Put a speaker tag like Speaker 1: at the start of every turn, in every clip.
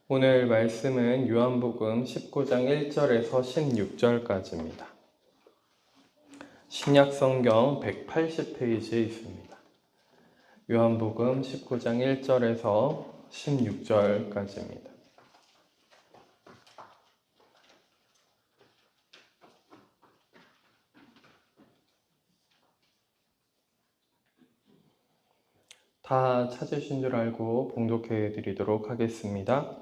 Speaker 1: 오늘 말씀은 요한복음 19장 1절에서 16절까지입니다. 신약성경 180페이지에 있습니다. 요한복음 19장 1절에서 16절까지입니다. 다 찾으신 줄 알고 봉독해 드리도록 하겠습니다.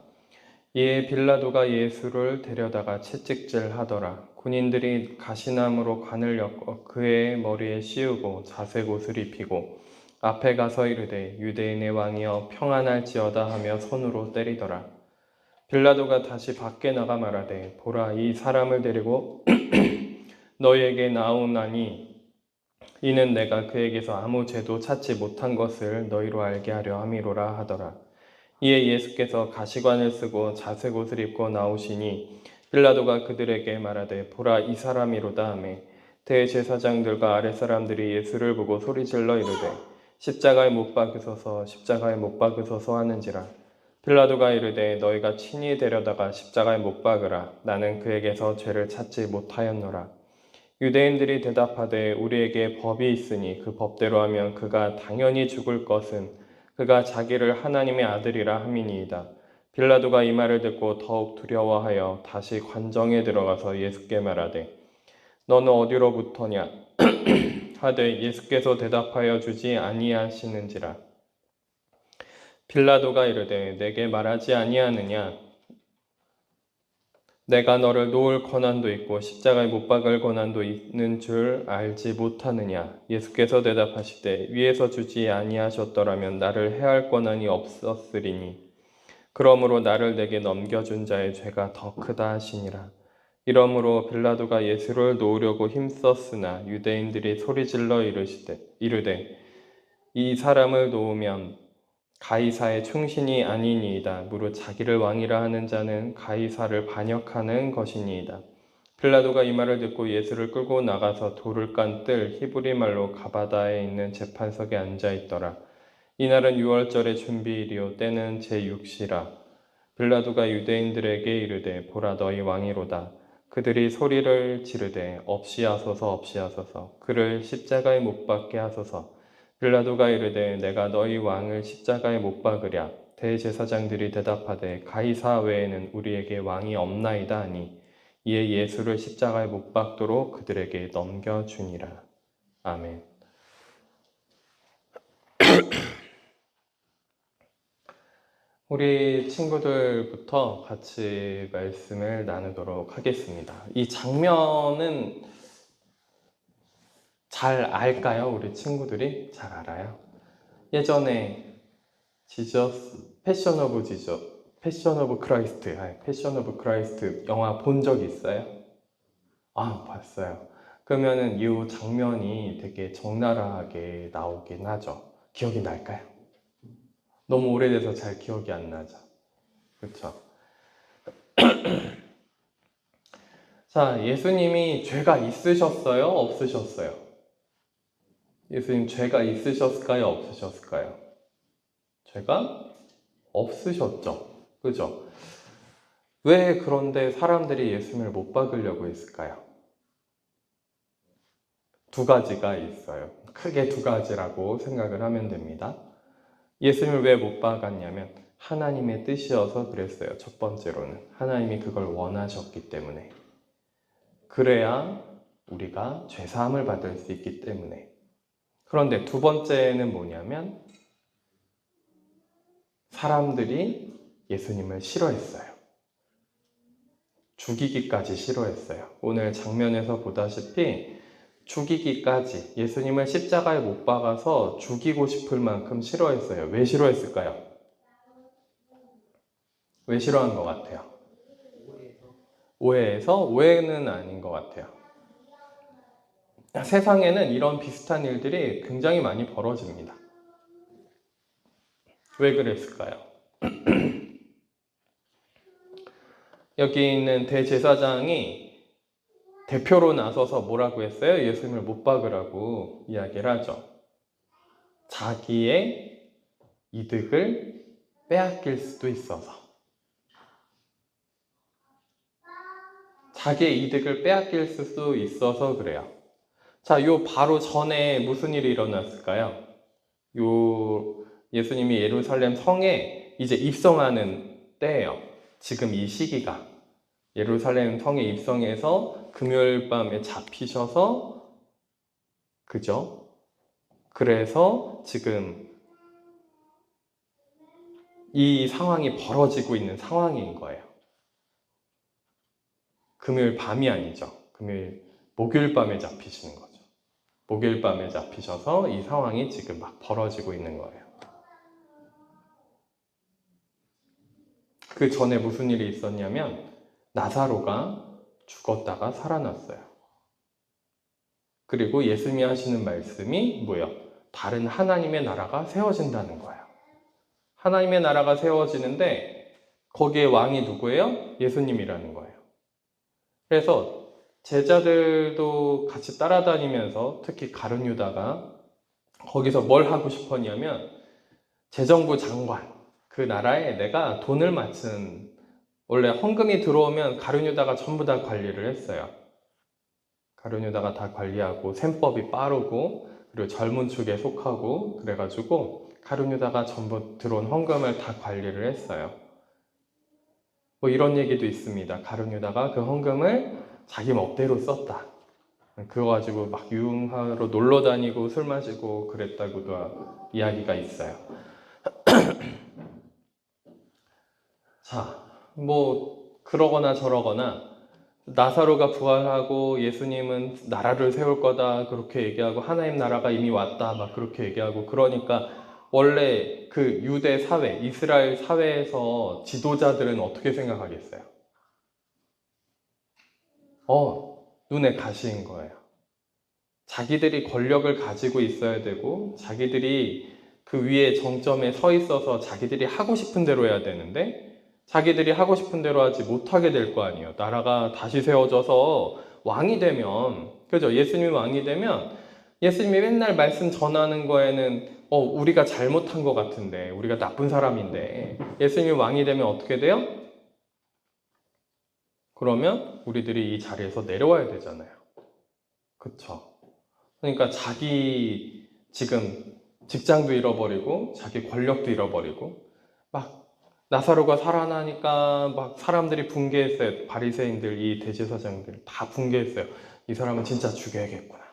Speaker 1: 이에 빌라도가 예수를 데려다가 채찍질하더라. 군인들이 가시나무로 관을 엮어 그의 머리에 씌우고 자색 옷을 입히고 앞에 가서 이르되 유대인의 왕이여 평안할지어다 하며 손으로 때리더라. 빌라도가 다시 밖에 나가 말하되 보라, 이 사람을 데리고 너희에게 나오나니 이는 내가 그에게서 아무 죄도 찾지 못한 것을 너희로 알게 하려 함이로라 하더라. 이에 예수께서 가시관을 쓰고 자색 옷을 입고 나오시니 빌라도가 그들에게 말하되 보라, 이 사람이로다 하매 대제사장들과 아랫사람들이 예수를 보고 소리질러 이르되 십자가에 못 박으소서, 십자가에 못 박으소서 하는지라. 빌라도가 이르되 너희가 친히 데려다가 십자가에 못 박으라. 나는 그에게서 죄를 찾지 못하였노라. 유대인들이 대답하되 우리에게 법이 있으니 그 법대로 하면 그가 당연히 죽을 것은 그가 자기를 하나님의 아들이라 함이니이다. 빌라도가 이 말을 듣고 더욱 두려워하여 다시 관정에 들어가서 예수께 말하되 너는 어디로부터냐 하되 예수께서 대답하여 주지 아니하시는지라. 빌라도가 이르되 내게 말하지 아니하느냐? 내가 너를 놓을 권한도 있고 십자가에 못 박을 권한도 있는 줄 알지 못하느냐? 예수께서 대답하시되 위에서 주지 아니하셨더라면 나를 해할 권한이 없었으리니 그러므로 나를 내게 넘겨준 자의 죄가 더 크다 하시니라. 이러므로 빌라도가 예수를 놓으려고 힘썼으나 유대인들이 소리질러 이르되 이 사람을 놓으면 가이사의 충신이 아니니이다. 무릇 자기를 왕이라 하는 자는 가이사를 반역하는 것이니이다. 빌라도가 이 말을 듣고 예수를 끌고 나가서 돌을 깐 뜰 히브리 말로 가바다에 있는 재판석에 앉아 있더라. 이날은 유월절의 준비일이요 때는 제6시라. 빌라도가 유대인들에게 이르되 보라, 너희 왕이로다. 그들이 소리를 지르되 없이 하소서, 없이 하소서. 그를 십자가에 못 박게 하소서. 빌라도가 이르되 내가 너희 왕을 십자가에 못 박으랴. 대제사장들이 대답하되 가이사 외에는 우리에게 왕이 없나이다 하니 이에 예수를 십자가에 못 박도록 그들에게 넘겨주니라. 아멘. 우리 친구들부터 같이 말씀을 나누도록 하겠습니다. 이 장면은 잘 알까요? 우리 친구들이 잘 알아요? 예전에 패션 오브 크라이스트 영화 본 적 있어요? 아, 봤어요. 그러면은 이 장면이 되게 적나라하게 나오긴 하죠. 기억이 날까요? 너무 오래돼서 잘 기억이 안 나죠. 그렇죠? 자, 예수님이 죄가 있으셨어요? 없으셨어요? 예수님 죄가 있으셨을까요? 없으셨을까요? 죄가 없으셨죠. 그죠? 왜 그런데 사람들이 예수님을 못 박으려고 했을까요? 두 가지가 있어요. 크게 두 가지라고 생각을 하면 됩니다. 예수님을 왜 못 박았냐면 하나님의 뜻이어서 그랬어요. 첫 번째로는 하나님이 그걸 원하셨기 때문에, 그래야 우리가 죄사함을 받을 수 있기 때문에. 그런데 두 번째는 뭐냐면 사람들이 예수님을 싫어했어요. 죽이기까지 싫어했어요. 오늘 장면에서 보다시피 죽이기까지, 예수님을 십자가에 못 박아서 죽이고 싶을 만큼 싫어했어요. 왜 싫어했을까요? 왜 싫어한 것 같아요? 오해해서? 오해는 아닌 것 같아요. 세상에는 이런 비슷한 일들이 굉장히 많이 벌어집니다. 왜 그랬을까요? 여기 있는 대제사장이 대표로 나서서 뭐라고 했어요? 예수님을 못 박으라고 이야기를 하죠. 자기의 이득을 빼앗길 수도 있어서. 자기의 이득을 빼앗길 수도 있어서 그래요. 자, 요 바로 전에 무슨 일이 일어났을까요? 요 예수님이 예루살렘 성에 이제 입성하는 때예요. 지금 이 시기가. 예루살렘 성에 입성해서 금요일 밤에 잡히셔서, 그죠? 그래서 지금 이 상황이 벌어지고 있는 상황인 거예요. 금요일 밤이 아니죠. 목요일 밤에 잡히시는 거죠. 목요일 밤에 잡히셔서 이 상황이 지금 막 벌어지고 있는 거예요. 그 전에 무슨 일이 있었냐면 나사로가 죽었다가 살아났어요. 그리고 예수님이 하시는 말씀이 뭐예요? 다른 하나님의 나라가 세워진다는 거예요. 하나님의 나라가 세워지는데 거기에 왕이 누구예요? 예수님이라는 거예요. 그래서 제자들도 같이 따라다니면서 특히 가룟 유다가 거기서 뭘 하고 싶었냐면 재정부 장관, 그 나라에 내가 돈을 맡은, 원래 헌금이 들어오면 가룟 유다가 전부 다 관리를 했어요. 가룟 유다가 다 관리하고 셈법이 빠르고 그리고 젊은 축에 속하고 그래가지고 가룟 유다가 전부 들어온 헌금을 다 관리를 했어요. 뭐 이런 얘기도 있습니다. 가룟 유다가 그 헌금을 자기 멋대로 썼다. 그거 가지고 막 유흥하러 놀러 다니고 술 마시고 그랬다고도 이야기가 있어요. 자, 뭐 그러거나 저러거나 나사로가 부활하고 예수님은 나라를 세울 거다 그렇게 얘기하고 하나님 나라가 이미 왔다 막 그렇게 얘기하고, 그러니까 원래 그 유대 사회, 이스라엘 사회에서 지도자들은 어떻게 생각하겠어요? 눈에 가시인 거예요. 자기들이 권력을 가지고 있어야 되고 자기들이 그 위에 정점에 서 있어서 자기들이 하고 싶은 대로 해야 되는데 자기들이 하고 싶은 대로 하지 못하게 될 거 아니에요. 나라가 다시 세워져서 왕이 되면, 그죠? 예수님이 왕이 되면 예수님이 맨날 말씀 전하는 거에는 우리가 잘못한 것 같은데, 우리가 나쁜 사람인데 예수님이 왕이 되면 어떻게 돼요? 그러면 우리들이 이 자리에서 내려와야 되잖아요. 그쵸? 그러니까 자기 지금 직장도 잃어버리고 자기 권력도 잃어버리고 막 나사로가 살아나니까 막 사람들이 붕괴했어요. 바리새인들, 이 대제사장들 다 붕괴했어요. 이 사람은 진짜 죽여야겠구나.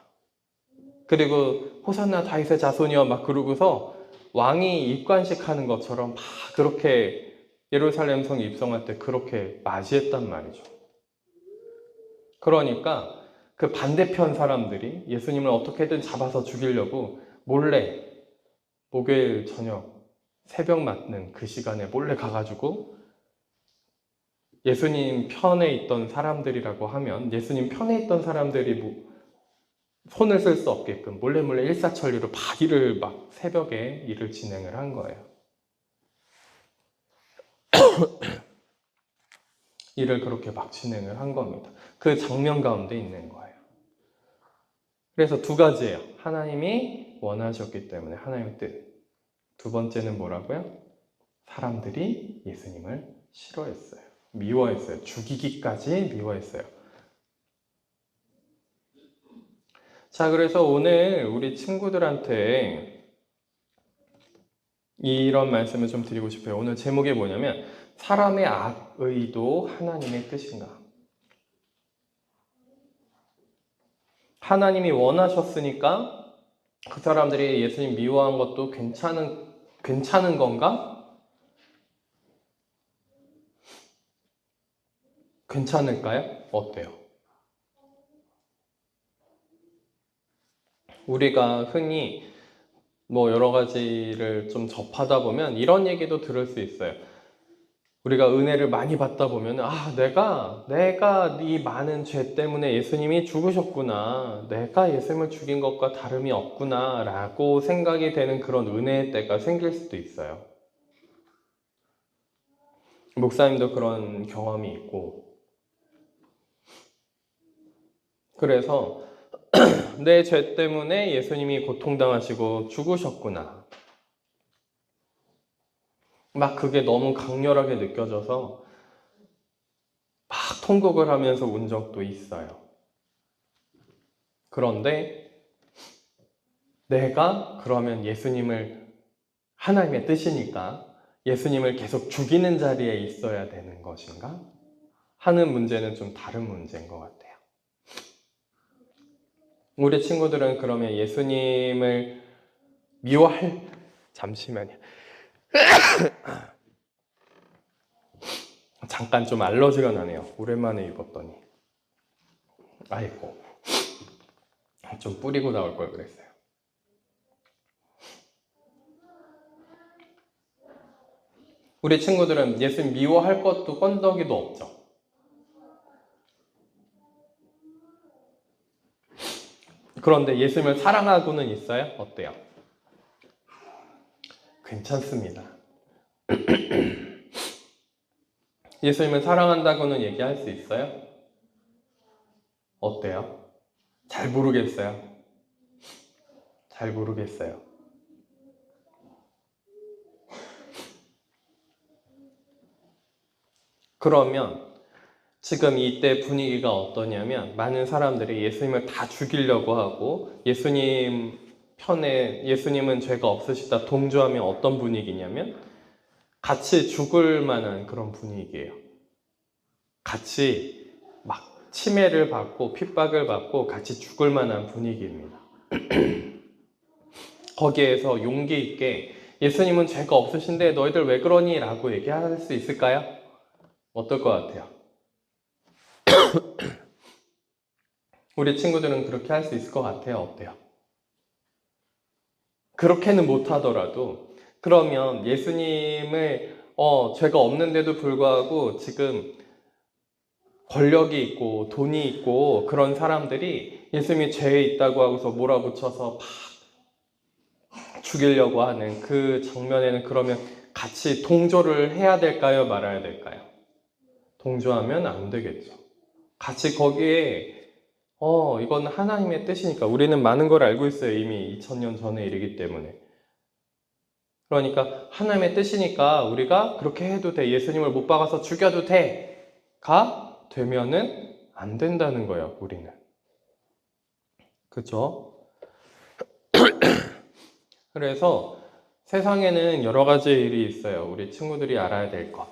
Speaker 1: 그리고 호산나 다윗의 자손이여 막 그러고서 왕이 입관식 하는 것처럼 막 그렇게 예루살렘 성에 입성할 때 그렇게 맞이했단 말이죠. 그러니까 그 반대편 사람들이 예수님을 어떻게든 잡아서 죽이려고 몰래 목요일 저녁 새벽 맞는 그 시간에 몰래 가가지고 예수님 편에 있던 사람들이라고 하면 예수님 편에 있던 사람들이 손을 쓸 수 없게끔 몰래 일사천리로 막 새벽에 일을 진행을 한 거예요. 일을 그렇게 막 진행을 한 겁니다. 그 장면 가운데 있는 거예요. 그래서 두 가지예요. 하나님이 원하셨기 때문에 하나님의 뜻. 두 번째는 뭐라고요? 사람들이 예수님을 싫어했어요. 미워했어요. 죽이기까지 미워했어요. 자, 그래서 오늘 우리 친구들한테 이런 말씀을 좀 드리고 싶어요. 오늘 제목이 뭐냐면 사람의 악의도 하나님의 뜻인가? 하나님이 원하셨으니까 그 사람들이 예수님 미워한 것도 괜찮은 건가? 괜찮을까요? 어때요? 우리가 흔히 여러 가지를 좀 접하다 보면 이런 얘기도 들을 수 있어요. 우리가 은혜를 많이 받다 보면 내가 이 많은 죄 때문에 예수님이 죽으셨구나, 내가 예수님을 죽인 것과 다름이 없구나 라고 생각이 되는 그런 은혜의 때가 생길 수도 있어요. 목사님도 그런 경험이 있고, 그래서 내 죄 때문에 예수님이 고통당하시고 죽으셨구나, 막 그게 너무 강렬하게 느껴져서 막 통곡을 하면서 운 적도 있어요. 그런데 내가 그러면 하나님의 뜻이니까 예수님을 계속 죽이는 자리에 있어야 되는 것인가? 하는 문제는 좀 다른 문제인 것 같아요. 우리 친구들은 그러면 예수님을 잠시만요. 잠깐 좀 알러지가 나네요. 오랜만에 입었더니. 아이고. 좀 뿌리고 나올 걸 그랬어요. 우리 친구들은 예수님 미워할 것도 건더기도 없죠. 그런데 예수님을 사랑하고는 있어요? 어때요? 괜찮습니다. 예수님을 사랑한다고는 얘기할 수 있어요? 어때요? 잘 모르겠어요. 잘 모르겠어요. 그러면 지금 이때 분위기가 어떠냐면 많은 사람들이 예수님을 다 죽이려고 하고 예수님 편에 예수님은 죄가 없으시다 동조하면 어떤 분위기냐면 같이 죽을 만한 그런 분위기예요. 같이 막 치매를 받고 핍박을 받고 같이 죽을 만한 분위기입니다. 거기에서 용기 있게 예수님은 죄가 없으신데 너희들 왜 그러니? 라고 얘기할 수 있을까요? 어떨 것 같아요? 우리 친구들은 그렇게 할 수 있을 것 같아요? 어때요? 그렇게는 못하더라도 그러면 예수님을 죄가 없는데도 불구하고 지금 권력이 있고 돈이 있고 그런 사람들이 예수님이 죄에 있다고 하고서 몰아붙여서 막 죽이려고 하는 그 장면에는 그러면 같이 동조를 해야 될까요? 말아야 될까요? 동조하면 안 되겠죠. 같이 거기에 이건 하나님의 뜻이니까 우리는 많은 걸 알고 있어요. 이미 2000년 전의 일이기 때문에. 그러니까 하나님의 뜻이니까 우리가 그렇게 해도 돼. 예수님을 못 박아서 죽여도 돼. 가 되면은 안 된다는 거예요. 우리는. 그죠? 그래서 세상에는 여러 가지 일이 있어요. 우리 친구들이 알아야 될 것.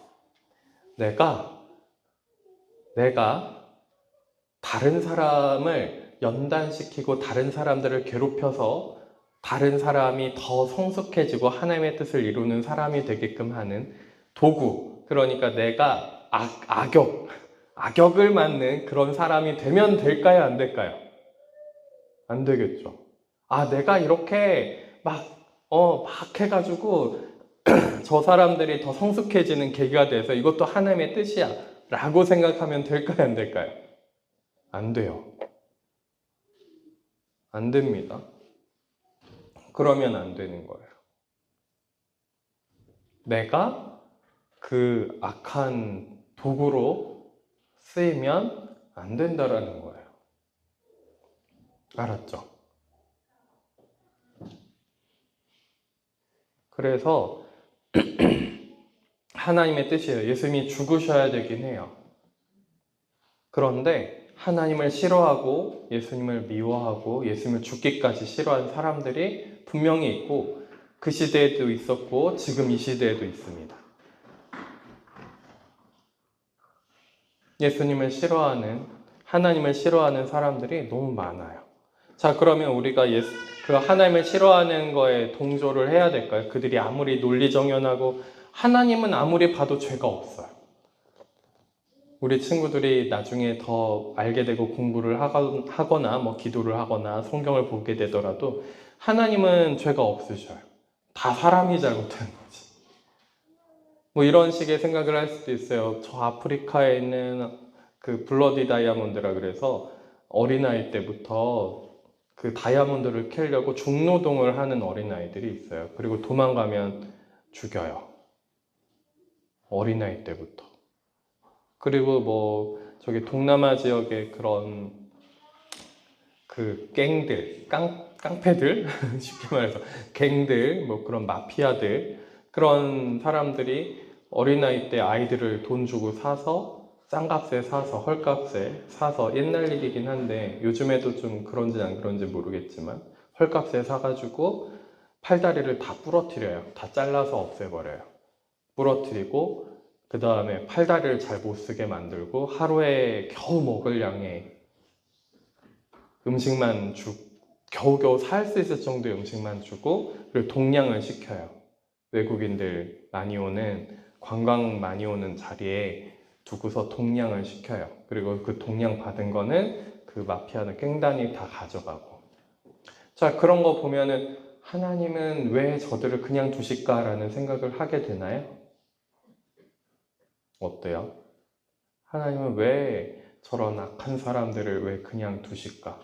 Speaker 1: 내가 다른 사람을 연단시키고 다른 사람들을 괴롭혀서 다른 사람이 더 성숙해지고 하나님의 뜻을 이루는 사람이 되게끔 하는 도구, 그러니까 내가 악역을 맡는 그런 사람이 되면 될까요? 안 될까요? 안 되겠죠. 내가 이렇게 막 해가지고 저 사람들이 더 성숙해지는 계기가 돼서 이것도 하나님의 뜻이야 라고 생각하면 될까요? 안 될까요? 안 돼요. 안 됩니다. 그러면 안 되는 거예요. 내가 그 악한 도구로 쓰이면 안 된다라는 거예요. 알았죠? 그래서 하나님의 뜻이에요. 예수님이 죽으셔야 되긴 해요. 그런데 하나님을 싫어하고 예수님을 미워하고 예수님을 죽기까지 싫어하는 사람들이 분명히 있고 그 시대에도 있었고 지금 이 시대에도 있습니다. 예수님을 싫어하는, 하나님을 싫어하는 사람들이 너무 많아요. 자, 그러면 우리가 그 하나님을 싫어하는 거에 동조를 해야 될까요? 그들이 아무리 논리정연하고 하나님은 아무리 봐도 죄가 없어요. 우리 친구들이 나중에 더 알게 되고 공부를 하거나 뭐 기도를 하거나 성경을 보게 되더라도 하나님은 죄가 없으셔요. 다 사람이 잘못한 거지. 뭐 이런 식의 생각을 할 수도 있어요. 저 아프리카에 있는 그 블러디 다이아몬드라 그래서 어린아이 때부터 그 다이아몬드를 캐려고 중노동을 하는 어린아이들이 있어요. 그리고 도망가면 죽여요. 어린아이 때부터. 그리고 뭐 저기 동남아 지역의 그런 그 갱들, 깡패들 쉽게 말해서 갱들, 뭐 그런 마피아들, 그런 사람들이 어린아이 때 아이들을 돈 주고 사서 싼 값에 사서, 헐값에 사서, 옛날 일이긴 한데 요즘에도 좀 그런지 안 그런지 모르겠지만 헐값에 사가지고 팔다리를 다 부러뜨려요. 다 잘라서 없애버려요. 부러뜨리고 그 다음에 팔다리를 잘 못 쓰게 만들고 하루에 겨우 먹을 양의 음식만 겨우겨우 살 수 있을 정도의 음식만 주고 그리고 동량을 시켜요. 외국인들 많이 오는 관광 많이 오는 자리에 두고서 동량을 시켜요. 그리고 그 동량 받은 거는 그 마피아는 깽단이 다 가져가고. 자, 그런 거 보면은 하나님은 왜 저들을 그냥 두실까라는 생각을 하게 되나요? 어때요? 하나님은 왜 저런 악한 사람들을 왜 그냥 두실까?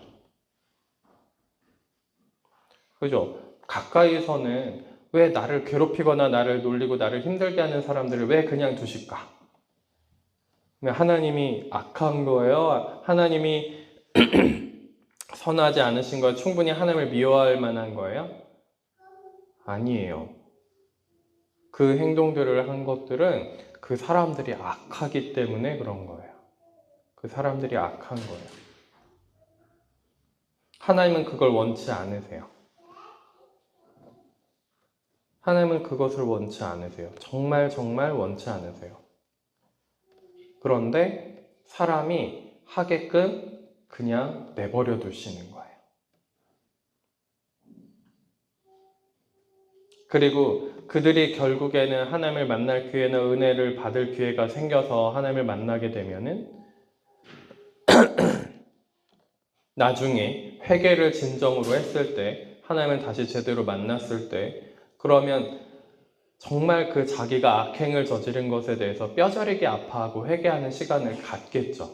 Speaker 1: 그죠? 가까이서는 왜 나를 괴롭히거나 나를 놀리고 나를 힘들게 하는 사람들을 왜 그냥 두실까? 하나님이 악한 거예요? 하나님이 선하지 않으신 거예요? 충분히 하나님을 미워할 만한 거예요? 아니에요. 그 행동들을 한 것들은 그 사람들이 악하기 때문에 그런 거예요. 그 사람들이 악한 거예요. 하나님은 그걸 원치 않으세요. 하나님은 그것을 원치 않으세요. 정말 정말 원치 않으세요. 그런데 사람이 하게끔 그냥 내버려 두시는 거예요. 그리고 그들이 결국에는 하나님을 만날 기회나 은혜를 받을 기회가 생겨서 하나님을 만나게 되면은 나중에 회개를 진정으로 했을 때 하나님을 다시 제대로 만났을 때 그러면 정말 그 자기가 악행을 저지른 것에 대해서 뼈저리게 아파하고 회개하는 시간을 갖겠죠.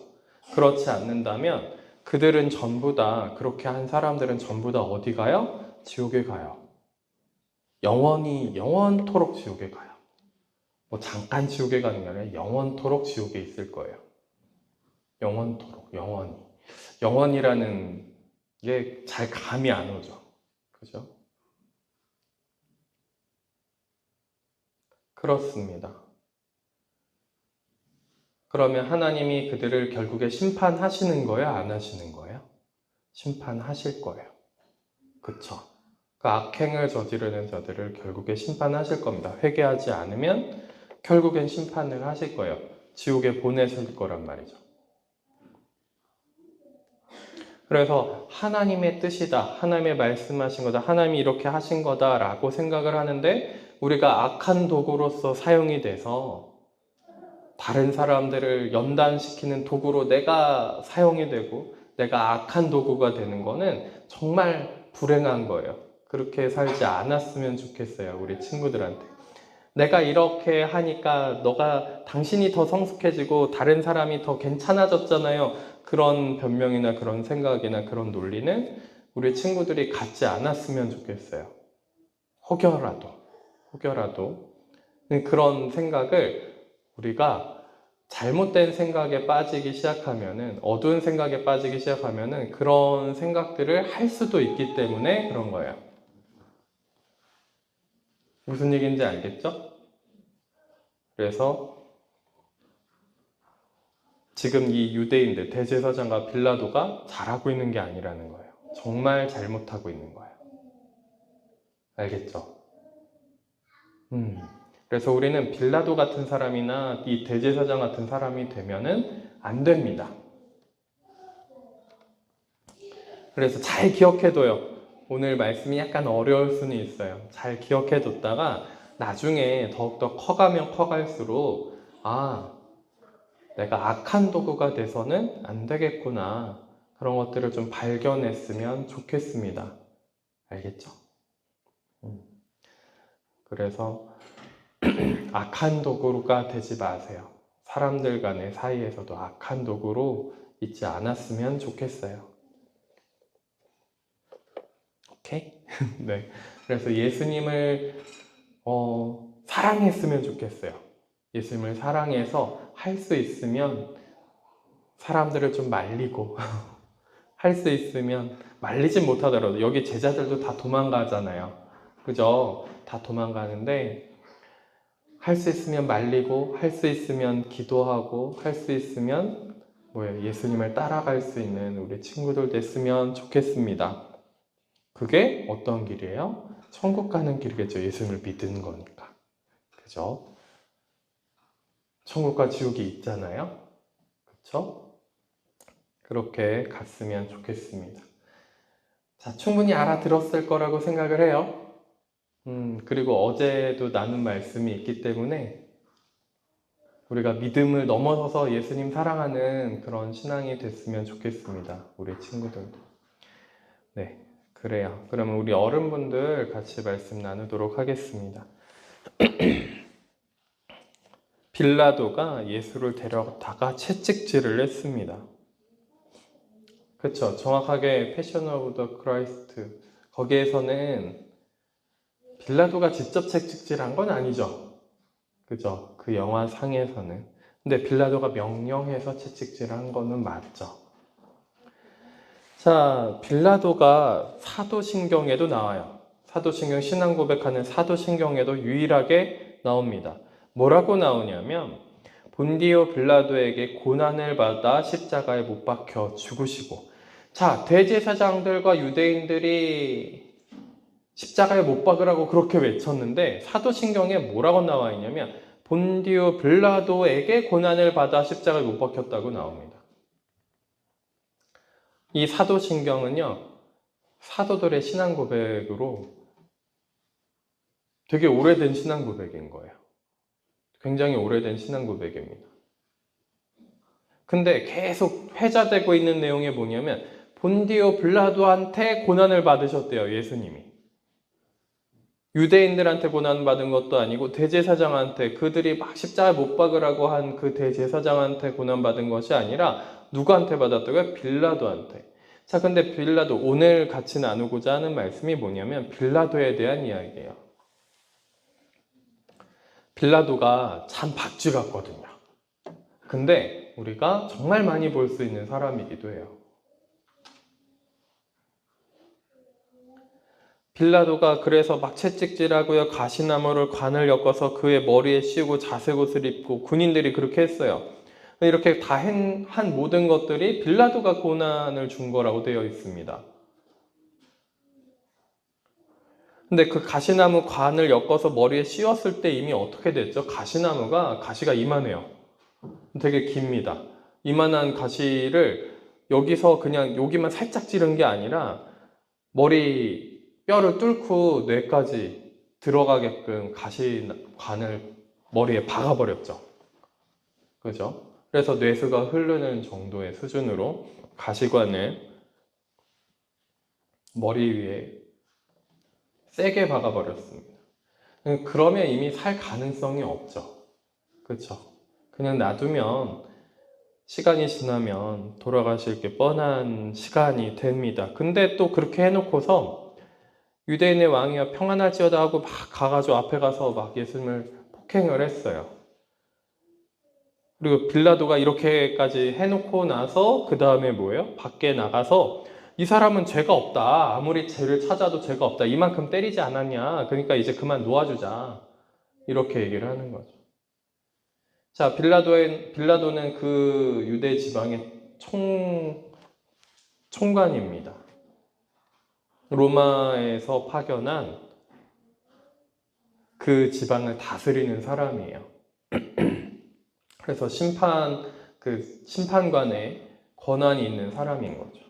Speaker 1: 그렇지 않는다면 그들은 전부 다 그렇게 한 사람들은 전부 다 어디 가요? 지옥에 가요. 영원토록 지옥에 가요. 뭐 잠깐 지옥에 가는 게 아니라 영원토록 지옥에 있을 거예요. 영원토록, 영원히. 영원이라는 게 잘 감이 안 오죠. 그죠? 그렇습니다. 그러면 하나님이 그들을 결국에 심판하시는 거예요? 안 하시는 거예요? 심판하실 거예요. 그쵸? 그 악행을 저지르는 자들을 결국에 심판하실 겁니다. 회개하지 않으면 결국엔 심판을 하실 거예요. 지옥에 보내실 거란 말이죠. 그래서 하나님의 뜻이다, 하나님의 말씀하신 거다, 하나님이 이렇게 하신 거다 라고 생각을 하는데 우리가 악한 도구로서 사용이 돼서 다른 사람들을 연단시키는 도구로 내가 사용이 되고 내가 악한 도구가 되는 거는 정말 불행한 거예요. 그렇게 살지 않았으면 좋겠어요, 우리 친구들한테. 내가 이렇게 하니까 당신이 더 성숙해지고 다른 사람이 더 괜찮아졌잖아요. 그런 변명이나 그런 생각이나 그런 논리는 우리 친구들이 갖지 않았으면 좋겠어요. 혹여라도 그런 생각을 우리가 잘못된 생각에 빠지기 시작하면은, 어두운 생각에 빠지기 시작하면은 그런 생각들을 할 수도 있기 때문에 그런 거예요. 무슨 얘기인지 알겠죠? 그래서 지금 이 유대인들, 대제사장과 빌라도가 잘하고 있는 게 아니라는 거예요. 정말 잘못하고 있는 거예요. 알겠죠? 그래서 우리는 빌라도 같은 사람이나 이 대제사장 같은 사람이 되면은 안 됩니다. 그래서 잘 기억해둬요. 오늘 말씀이 약간 어려울 수는 있어요. 잘 기억해뒀다가 나중에 더욱더 커가면 커갈수록 내가 악한 도구가 돼서는 안 되겠구나. 그런 것들을 좀 발견했으면 좋겠습니다. 알겠죠? 그래서 악한 도구가 되지 마세요. 사람들 간의 사이에서도 악한 도구로 있지 않았으면 좋겠어요. 오케이? 네. 그래서 예수님을 사랑했으면 좋겠어요. 예수님을 사랑해서 할 수 있으면 사람들을 좀 말리고 할 수 있으면 말리진 못하더라도 여기 제자들도 다 도망가잖아요. 그죠? 다 도망가는데 할 수 있으면 말리고, 할 수 있으면 기도하고, 할 수 있으면 예수님을 따라갈 수 있는 우리 친구들 됐으면 좋겠습니다. 그게 어떤 길이에요? 천국 가는 길이겠죠. 예수님을 믿는 거니까. 그죠? 천국과 지옥이 있잖아요. 그쵸? 그렇게 갔으면 좋겠습니다. 자, 충분히 알아들었을 거라고 생각을 해요. 그리고 어제도 나눈 말씀이 있기 때문에 우리가 믿음을 넘어서서 예수님 사랑하는 그런 신앙이 됐으면 좋겠습니다. 우리 친구들도. 네, 그래요. 그러면 우리 어른분들 같이 말씀 나누도록 하겠습니다. 빌라도가 예수를 데려다가 채찍질을 했습니다. 그쵸? 정확하게 패션 오브 더 크라이스트 거기에서는 빌라도가 직접 채찍질한 건 아니죠. 그죠? 그 영화 상에서는. 근데 빌라도가 명령해서 채찍질한 거는 맞죠. 자, 빌라도가 사도신경에도 나와요. 사도신경 신앙 고백하는 사도신경에도 유일하게 나옵니다. 뭐라고 나오냐면 본디오 빌라도에게 고난을 받아 십자가에 못 박혀 죽으시고, 자, 대제사장들과 유대인들이 십자가에 못 박으라고 그렇게 외쳤는데 사도신경에 뭐라고 나와 있냐면 본디오 빌라도에게 고난을 받아 십자가에 못 박혔다고 나옵니다. 이 사도신경은요, 사도들의 신앙 고백으로 되게 오래된 신앙 고백인 거예요. 굉장히 오래된 신앙 고백입니다. 근데 계속 회자되고 있는 내용이 뭐냐면 본디오 빌라도한테 고난을 받으셨대요, 예수님이. 유대인들한테 고난받은 것도 아니고 대제사장한테, 그들이 막 십자가에 못 박으라고 한 그 대제사장한테 고난받은 것이 아니라 누구한테 받았다고요? 빌라도한테. 자, 근데 빌라도, 오늘 같이 나누고자 하는 말씀이 뭐냐면 빌라도에 대한 이야기예요. 빌라도가 참 박쥐 같거든요. 근데 우리가 정말 많이 볼 수 있는 사람이기도 해요. 빌라도가 그래서 막 채찍질하고요, 가시나무를 관을 엮어서 그의 머리에 씌우고 자색옷을 입고, 군인들이 그렇게 했어요. 이렇게 다 한 모든 것들이 빌라도가 고난을 준 거라고 되어 있습니다. 근데 그 가시나무 관을 엮어서 머리에 씌웠을 때 이미 어떻게 됐죠? 가시나무가 가시가 이만해요. 되게 깁니다. 이만한 가시를 여기서 그냥 여기만 살짝 찌른 게 아니라 머리 뼈를 뚫고 뇌까지 들어가게끔 가시관을 머리에 박아버렸죠. 그죠? 그래서 뇌수가 흐르는 정도의 수준으로 가시관을 머리 위에 세게 박아버렸습니다. 그러면 이미 살 가능성이 없죠. 그쵸? 그냥 놔두면 시간이 지나면 돌아가실 게 뻔한 시간이 됩니다. 근데 또 그렇게 해놓고서 유대인의 왕이여 평안할지어다 하고 막 가가지고 앞에 가서 막 예수님을 폭행을 했어요. 그리고 빌라도가 이렇게까지 해놓고 나서 그 다음에 뭐예요? 밖에 나가서 이 사람은 죄가 없다. 아무리 죄를 찾아도 죄가 없다. 이만큼 때리지 않았냐. 그러니까 이제 그만 놓아주자. 이렇게 얘기를 하는 거죠. 자, 빌라도는 그 유대 지방의 총관입니다. 로마에서 파견한 그 지방을 다스리는 사람이에요. 그래서 심판관의 권한이 있는 사람인 거죠.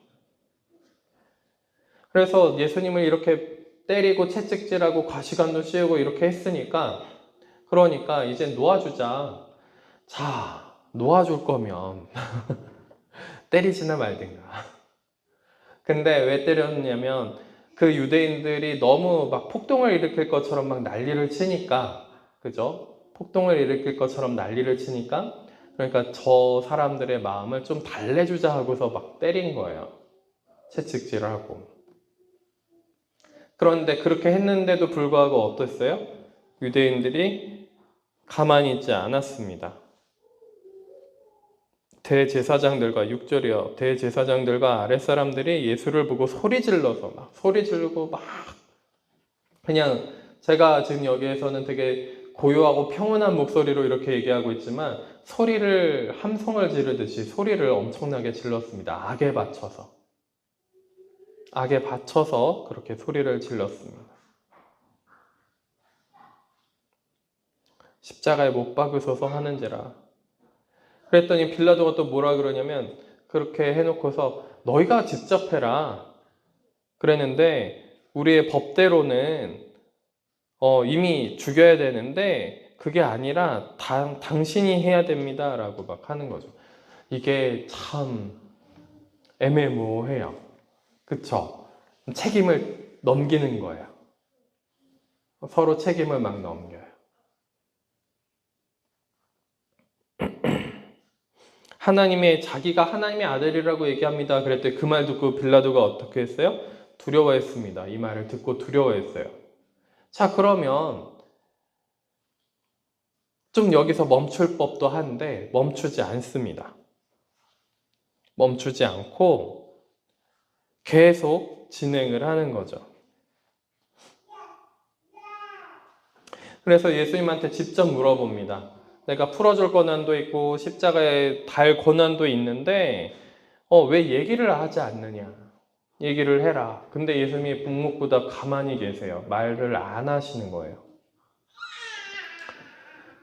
Speaker 1: 그래서 예수님을 이렇게 때리고 채찍질하고 가시관도 씌우고 이렇게 했으니까, 그러니까 이제 놓아주자. 자, 놓아줄 거면 때리지나 말든가. 근데 왜 때렸냐면 그 유대인들이 너무 막 폭동을 일으킬 것처럼 막 난리를 치니까, 그죠? 폭동을 일으킬 것처럼 난리를 치니까, 그러니까 저 사람들의 마음을 좀 달래주자 하고서 막 때린 거예요. 채찍질하고. 그런데 그렇게 했는데도 불구하고 어땠어요? 유대인들이 가만히 있지 않았습니다. 대제사장들과 6절이요. 대제사장들과 아랫사람들이 예수를 보고 소리 질러서 막 소리 지르고 막, 그냥 제가 지금 여기에서는 되게 고요하고 평온한 목소리로 이렇게 얘기하고 있지만 소리를 함성을 지르듯이 소리를 엄청나게 질렀습니다. 악에 받쳐서. 악에 받쳐서 그렇게 소리를 질렀습니다. 십자가에 못 박으소서 하는지라. 그랬더니 빌라도가 또 뭐라 그러냐면 그렇게 해놓고서 너희가 직접 해라. 그랬는데 우리의 법대로는 이미 죽여야 되는데 그게 아니라 당신이 해야 됩니다. 라고 막 하는 거죠. 이게 참 애매모호해요. 그쵸? 책임을 넘기는 거예요. 서로 책임을 막 넘겨요. 자기가 하나님의 아들이라고 얘기합니다. 그랬더니 그 말 듣고 빌라도가 어떻게 했어요? 두려워했습니다. 이 말을 듣고 두려워했어요. 자, 그러면 좀 여기서 멈출 법도 한데 멈추지 않습니다. 멈추지 않고 계속 진행을 하는 거죠. 그래서 예수님한테 직접 물어봅니다. 내가 풀어줄 권한도 있고 십자가에 달 권한도 있는데 왜 얘기를 하지 않느냐? 얘기를 해라. 근데 예수님이 묵묵부답 가만히 계세요. 말을 안 하시는 거예요.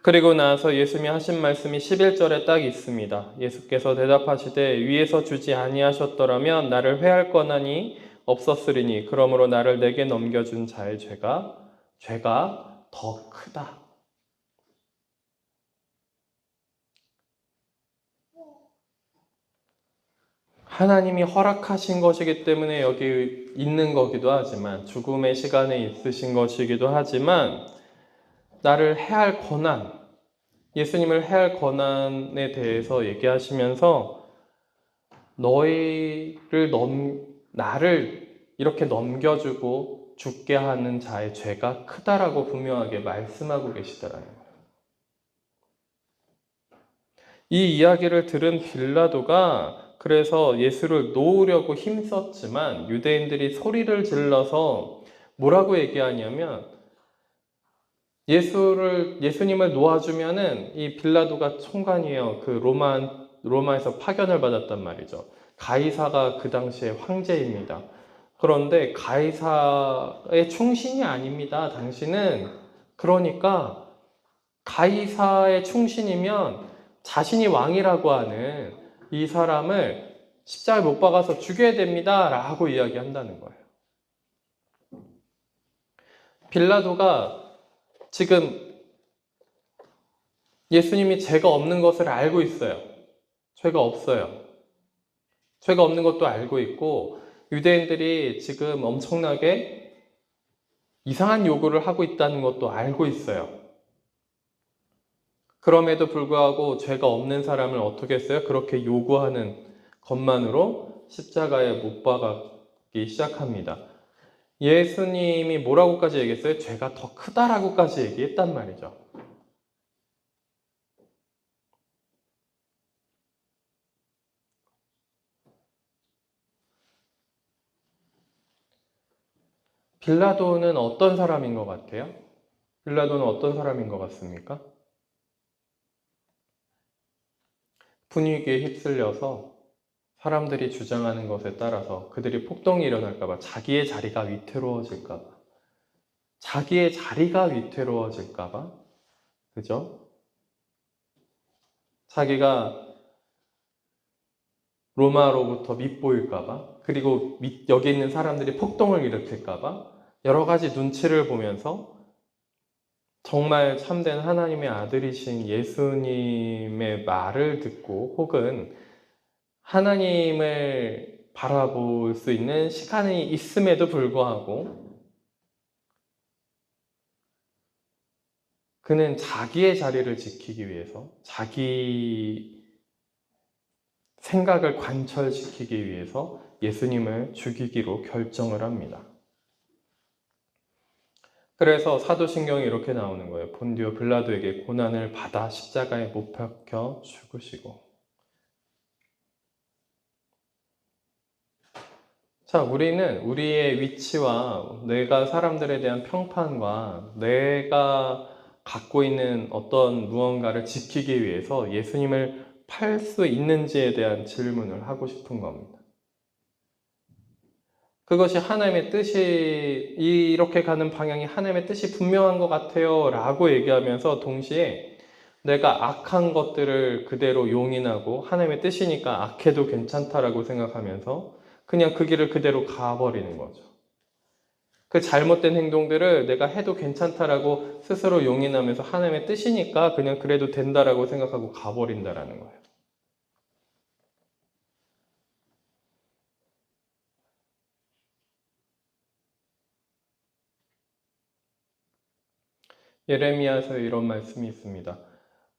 Speaker 1: 그리고 나서 예수님이 하신 말씀이 11절에 딱 있습니다. 예수께서 대답하시되 위에서 주지 아니하셨더라면 나를 회할 권한이 없었으리니 그러므로 나를 내게 넘겨준 자의 죄가 더 크다. 하나님이 허락하신 것이기 때문에 여기 있는 거기도 하지만 죽음의 시간에 있으신 것이기도 하지만 나를 해할 권한, 예수님을 해할 권한에 대해서 얘기하시면서 나를 이렇게 넘겨주고 죽게 하는 자의 죄가 크다라고 분명하게 말씀하고 계시더라고요. 이 이야기를 들은 빌라도가 그래서 예수를 놓으려고 힘썼지만 유대인들이 소리를 질러서 뭐라고 얘기하냐면 예수님을 놓아주면은 이 빌라도가 총관이에요. 그 로마에서 파견을 받았단 말이죠. 가이사가 그 당시에 황제입니다. 그런데 가이사의 충신이 아닙니다. 당신은 그러니까 가이사의 충신이면 자신이 왕이라고 하는 이 사람을 십자가에 못 박아서 죽여야 됩니다. 라고 이야기한다는 거예요. 빌라도가 지금 예수님이 죄가 없는 것을 알고 있어요. 죄가 없어요. 죄가 없는 것도 알고 있고 유대인들이 지금 엄청나게 이상한 요구를 하고 있다는 것도 알고 있어요. 그럼에도 불구하고 죄가 없는 사람을 어떻게 했어요? 그렇게 요구하는 것만으로 십자가에 못 박기 시작합니다. 예수님이 뭐라고까지 얘기했어요? 죄가 더 크다라고까지 얘기했단 말이죠. 빌라도는 어떤 사람인 것 같아요? 빌라도는 어떤 사람인 것 같습니까? 분위기에 휩쓸려서 사람들이 주장하는 것에 따라서 그들이 폭동이 일어날까봐 자기의 자리가 위태로워질까봐 그죠? 자기가 로마로부터 밉보일까봐 그리고 여기 있는 사람들이 폭동을 일으킬까봐 여러 가지 눈치를 보면서 정말 참된 하나님의 아들이신 예수님의 말을 듣고 혹은 하나님을 바라볼 수 있는 시간이 있음에도 불구하고 그는 자기의 자리를 지키기 위해서 자기 생각을 관철시키기 위해서 예수님을 죽이기로 결정을 합니다. 그래서 사도신경이 이렇게 나오는 거예요. 본디오 빌라도에게 고난을 받아 십자가에 못 박혀 죽으시고. 자, 우리는 우리의 위치와 내가 사람들에 대한 평판과 내가 갖고 있는 어떤 무언가를 지키기 위해서 예수님을 팔 수 있는지에 대한 질문을 하고 싶은 겁니다. 그것이 하나님의 뜻이, 이렇게 가는 방향이 하나님의 뜻이 분명한 것 같아요 라고 얘기하면서 동시에 내가 악한 것들을 그대로 용인하고 하나님의 뜻이니까 악해도 괜찮다라고 생각하면서 그냥 그 길을 그대로 가버리는 거죠. 그 잘못된 행동들을 내가 해도 괜찮다라고 스스로 용인하면서 하나님의 뜻이니까 그냥 그래도 된다라고 생각하고 가버린다라는 거예요. 예레미야서에 이런 말씀이 있습니다.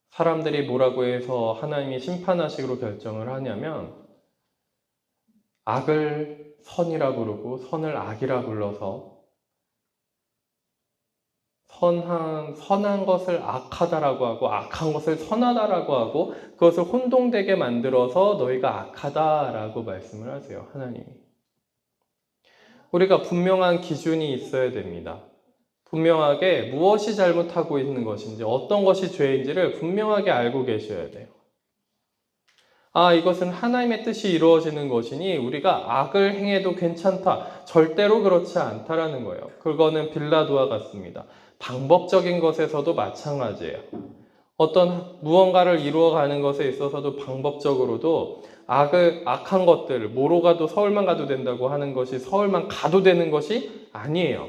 Speaker 1: 사람들이 뭐라고 해서 하나님이 심판하시기로 결정을 하냐면 악을 선이라 부르고 선을 악이라 불러서 선한 것을 악하다라고 하고 악한 것을 선하다라고 하고 그것을 혼동되게 만들어서 너희가 악하다라고 말씀을 하세요. 하나님이. 우리가 분명한 기준이 있어야 됩니다. 분명하게 무엇이 잘못하고 있는 것인지 어떤 것이 죄인지를 분명하게 알고 계셔야 돼요. 이것은 하나님의 뜻이 이루어지는 것이니 우리가 악을 행해도 괜찮다. 절대로 그렇지 않다라는 거예요. 그거는 빌라도와 같습니다. 방법적인 것에서도 마찬가지예요. 어떤 무언가를 이루어가는 것에 있어서도 방법적으로도 악한 것들, 뭐로 가도 서울만 가도 된다고 하는 것이 서울만 가도 되는 것이 아니에요.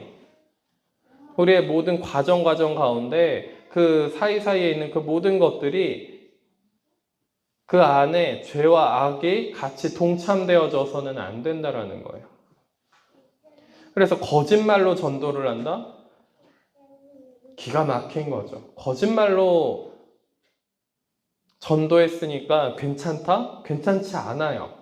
Speaker 1: 우리의 모든 과정 가운데 그 사이사이에 있는 그 모든 것들이 그 안에 죄와 악이 같이 동참되어져서는 안 된다라는 거예요. 그래서 거짓말로 전도를 한다? 기가 막힌 거죠. 거짓말로 전도했으니까 괜찮다? 괜찮지 않아요.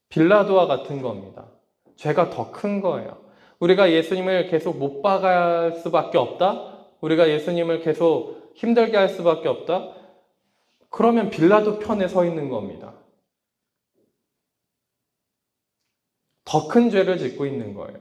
Speaker 1: 빌라도와 같은 겁니다. 죄가 더 큰 거예요. 우리가 예수님을 계속 못 박을 수밖에 없다? 우리가 예수님을 계속 힘들게 할 수밖에 없다? 그러면 빌라도 편에 서 있는 겁니다. 더 큰 죄를 짓고 있는 거예요.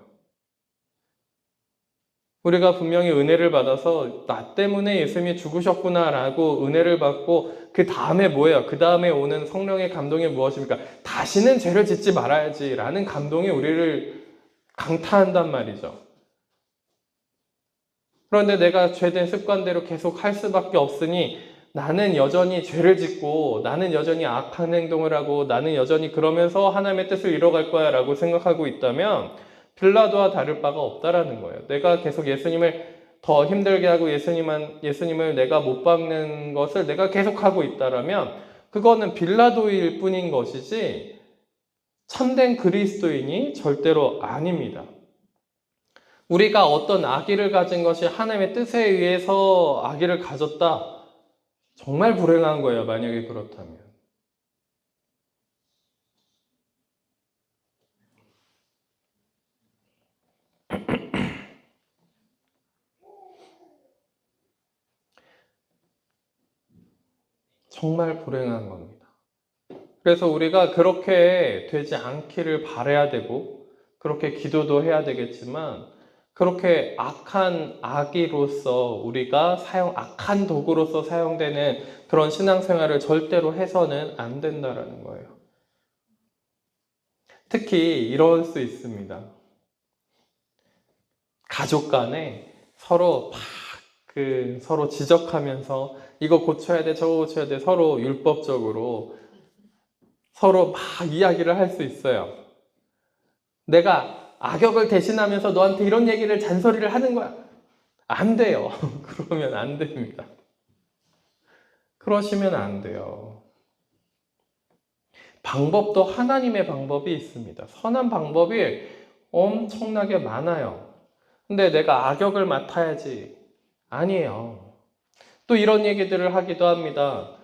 Speaker 1: 우리가 분명히 은혜를 받아서 나 때문에 예수님이 죽으셨구나라고 은혜를 받고 그 다음에 뭐예요? 그 다음에 오는 성령의 감동이 무엇입니까? 다시는 죄를 짓지 말아야지라는 감동이 우리를 강타한단 말이죠. 그런데 내가 죄된 습관대로 계속 할 수밖에 없으니 나는 여전히 죄를 짓고 나는 여전히 악한 행동을 하고 나는 여전히 그러면서 하나님의 뜻을 이뤄갈 거야 라고 생각하고 있다면 빌라도와 다를 바가 없다라는 거예요. 내가 계속 예수님을 더 힘들게 하고 예수님을 내가 못 박는 것을 내가 계속하고 있다라면 그거는 빌라도일 뿐인 것이지 참된 그리스도인이 절대로 아닙니다. 우리가 어떤 악의를 가진 것이 하나님의 뜻에 의해서 악의를 가졌다. 정말 불행한 거예요, 만약에 그렇다면. 정말 불행한 겁니다. 그래서 우리가 그렇게 되지 않기를 바라야 되고 그렇게 기도도 해야 되겠지만 그렇게 악한 악의로서 우리가 악한 도구로서 사용되는 그런 신앙생활을 절대로 해서는 안 된다라는 거예요. 특히 이럴 수 있습니다. 가족 간에 서로 서로 지적하면서 이거 고쳐야 돼, 저거 고쳐야 돼, 서로 율법적으로 서로 막 이야기를 할 수 있어요. 내가 악역을 대신하면서 너한테 이런 얘기를 잔소리를 하는 거야. 안 돼요. 그러면 안 됩니다. 그러시면 안 돼요. 방법도 하나님의 방법이 있습니다. 선한 방법이 엄청나게 많아요. 근데 내가 악역을 맡아야지. 아니에요. 또 이런 얘기들을 하기도 합니다.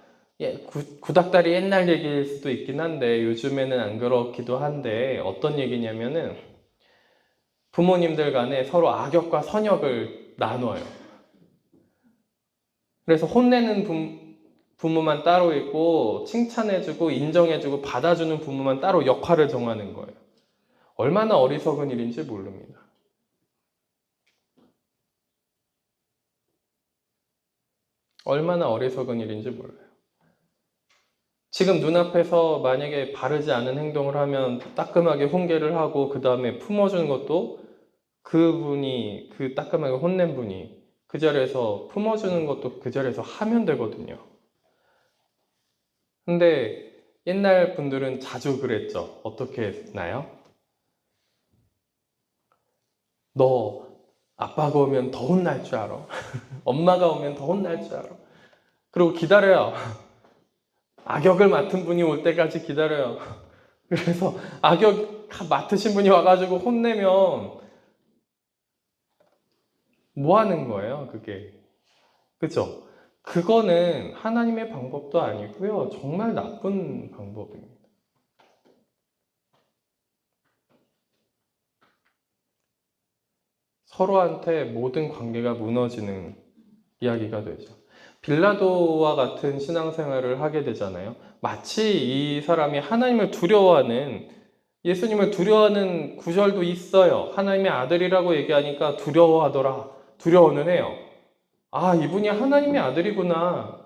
Speaker 1: 구닥다리 옛날 얘기일 수도 있긴 한데 요즘에는 안 그렇기도 한데 어떤 얘기냐면은 부모님들 간에 서로 악역과 선역을 나눠요. 그래서 혼내는 부모만 따로 있고 칭찬해주고 인정해주고 받아주는 부모만 따로 역할을 정하는 거예요. 얼마나 어리석은 일인지 모릅니다. 얼마나 어리석은 일인지 몰라요. 지금 눈앞에서 만약에 바르지 않은 행동을 하면 따끔하게 훈계를 하고 그 다음에 품어주는 것도 그분이, 그 따끔하게 혼낸 분이 그 자리에서 품어주는 것도 그 자리에서 하면 되거든요. 근데 옛날 분들은 자주 그랬죠. 어떻게 했나요? 너 아빠가 오면 더 혼날 줄 알아. 엄마가 오면 더 혼날 줄 알아. 그리고 기다려요. 악역을 맡은 분이 올 때까지 기다려요. 그래서 악역 맡으신 분이 와가지고 혼내면 뭐 하는 거예요, 그게? 그죠? 그거는 하나님의 방법도 아니고요. 정말 나쁜 방법입니다. 서로한테 모든 관계가 무너지는 이야기가 되죠. 빌라도와 같은 신앙생활을 하게 되잖아요. 마치 이 사람이 하나님을 두려워하는, 예수님을 두려워하는 구절도 있어요. 하나님의 아들이라고 얘기하니까 두려워하더라. 두려워는 해요. 아, 이분이 하나님의 아들이구나.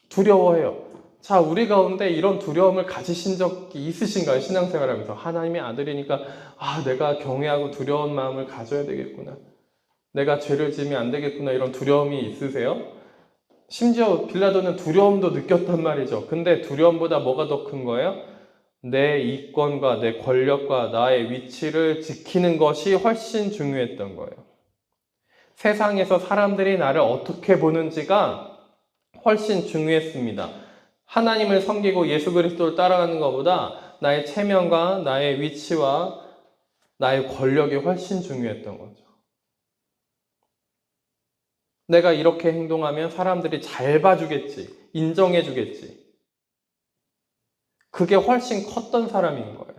Speaker 1: 두려워해요. 자, 우리 가운데 이런 두려움을 가지신 적이 있으신가요? 신앙생활하면서. 하나님의 아들이니까, 아, 내가 경외하고 두려운 마음을 가져야 되겠구나. 내가 죄를 지으면 안 되겠구나. 이런 두려움이 있으세요? 심지어 빌라도는 두려움도 느꼈단 말이죠. 근데 두려움보다 뭐가 더 큰 거예요? 내 이권과 내 권력과 나의 위치를 지키는 것이 훨씬 중요했던 거예요. 세상에서 사람들이 나를 어떻게 보는지가 훨씬 중요했습니다. 하나님을 섬기고 예수 그리스도를 따라가는 것보다 나의 체면과 나의 위치와 나의 권력이 훨씬 중요했던 거죠. 내가 이렇게 행동하면 사람들이 잘 봐주겠지, 인정해주겠지. 그게 훨씬 컸던 사람인 거예요.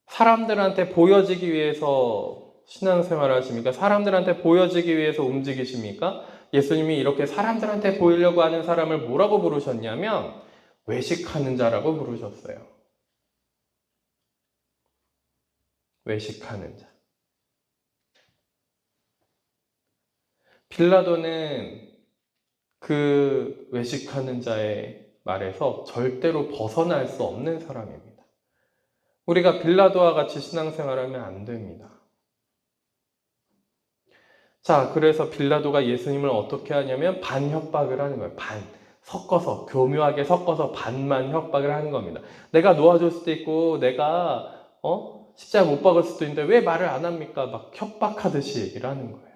Speaker 1: 사람들한테 보여지기 위해서 신앙생활을 하십니까? 사람들한테 보여지기 위해서 움직이십니까? 예수님이 이렇게 사람들한테 보이려고 하는 사람을 뭐라고 부르셨냐면 외식하는 자라고 부르셨어요. 외식하는 자. 빌라도는 그 외식하는 자의 말에서 절대로 벗어날 수 없는 사람입니다. 우리가 빌라도와 같이 신앙생활하면 안 됩니다. 자, 그래서 빌라도가 예수님을 어떻게 하냐면 반협박을 하는 거예요. 섞어서, 교묘하게 섞어서 반만 협박을 하는 겁니다. 내가 놓아줄 수도 있고, 내가, 십자가 못 박을 수도 있는데 왜 말을 안 합니까? 막 협박하듯이 얘기를 하는 거예요.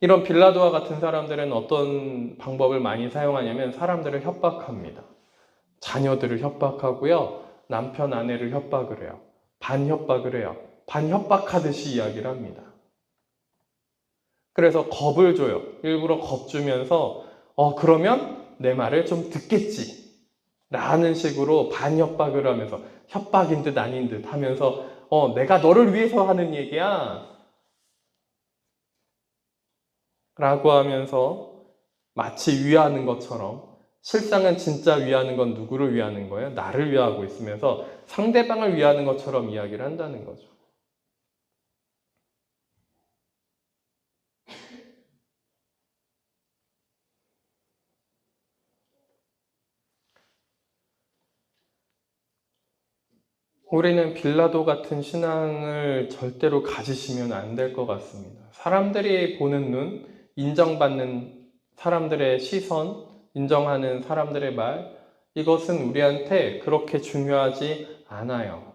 Speaker 1: 이런 빌라도와 같은 사람들은 어떤 방법을 많이 사용하냐면 사람들을 협박합니다. 자녀들을 협박하고요. 남편, 아내를 협박을 해요. 반협박을 해요. 반협박하듯이 이야기를 합니다. 그래서 겁을 줘요. 일부러 겁주면서 그러면 내 말을 좀 듣겠지 라는 식으로 반협박을 하면서 협박인 듯 아닌 듯 하면서 내가 너를 위해서 하는 얘기야 라고 하면서 마치 위하는 것처럼, 실상은 진짜 위하는 건 누구를 위하는 거예요? 나를 위하고 있으면서 상대방을 위하는 것처럼 이야기를 한다는 거죠. 우리는 빌라도 같은 신앙을 절대로 가지시면 안 될 것 같습니다. 사람들이 보는 눈, 인정받는 사람들의 시선, 인정하는 사람들의 말, 이것은 우리한테 그렇게 중요하지 않아요.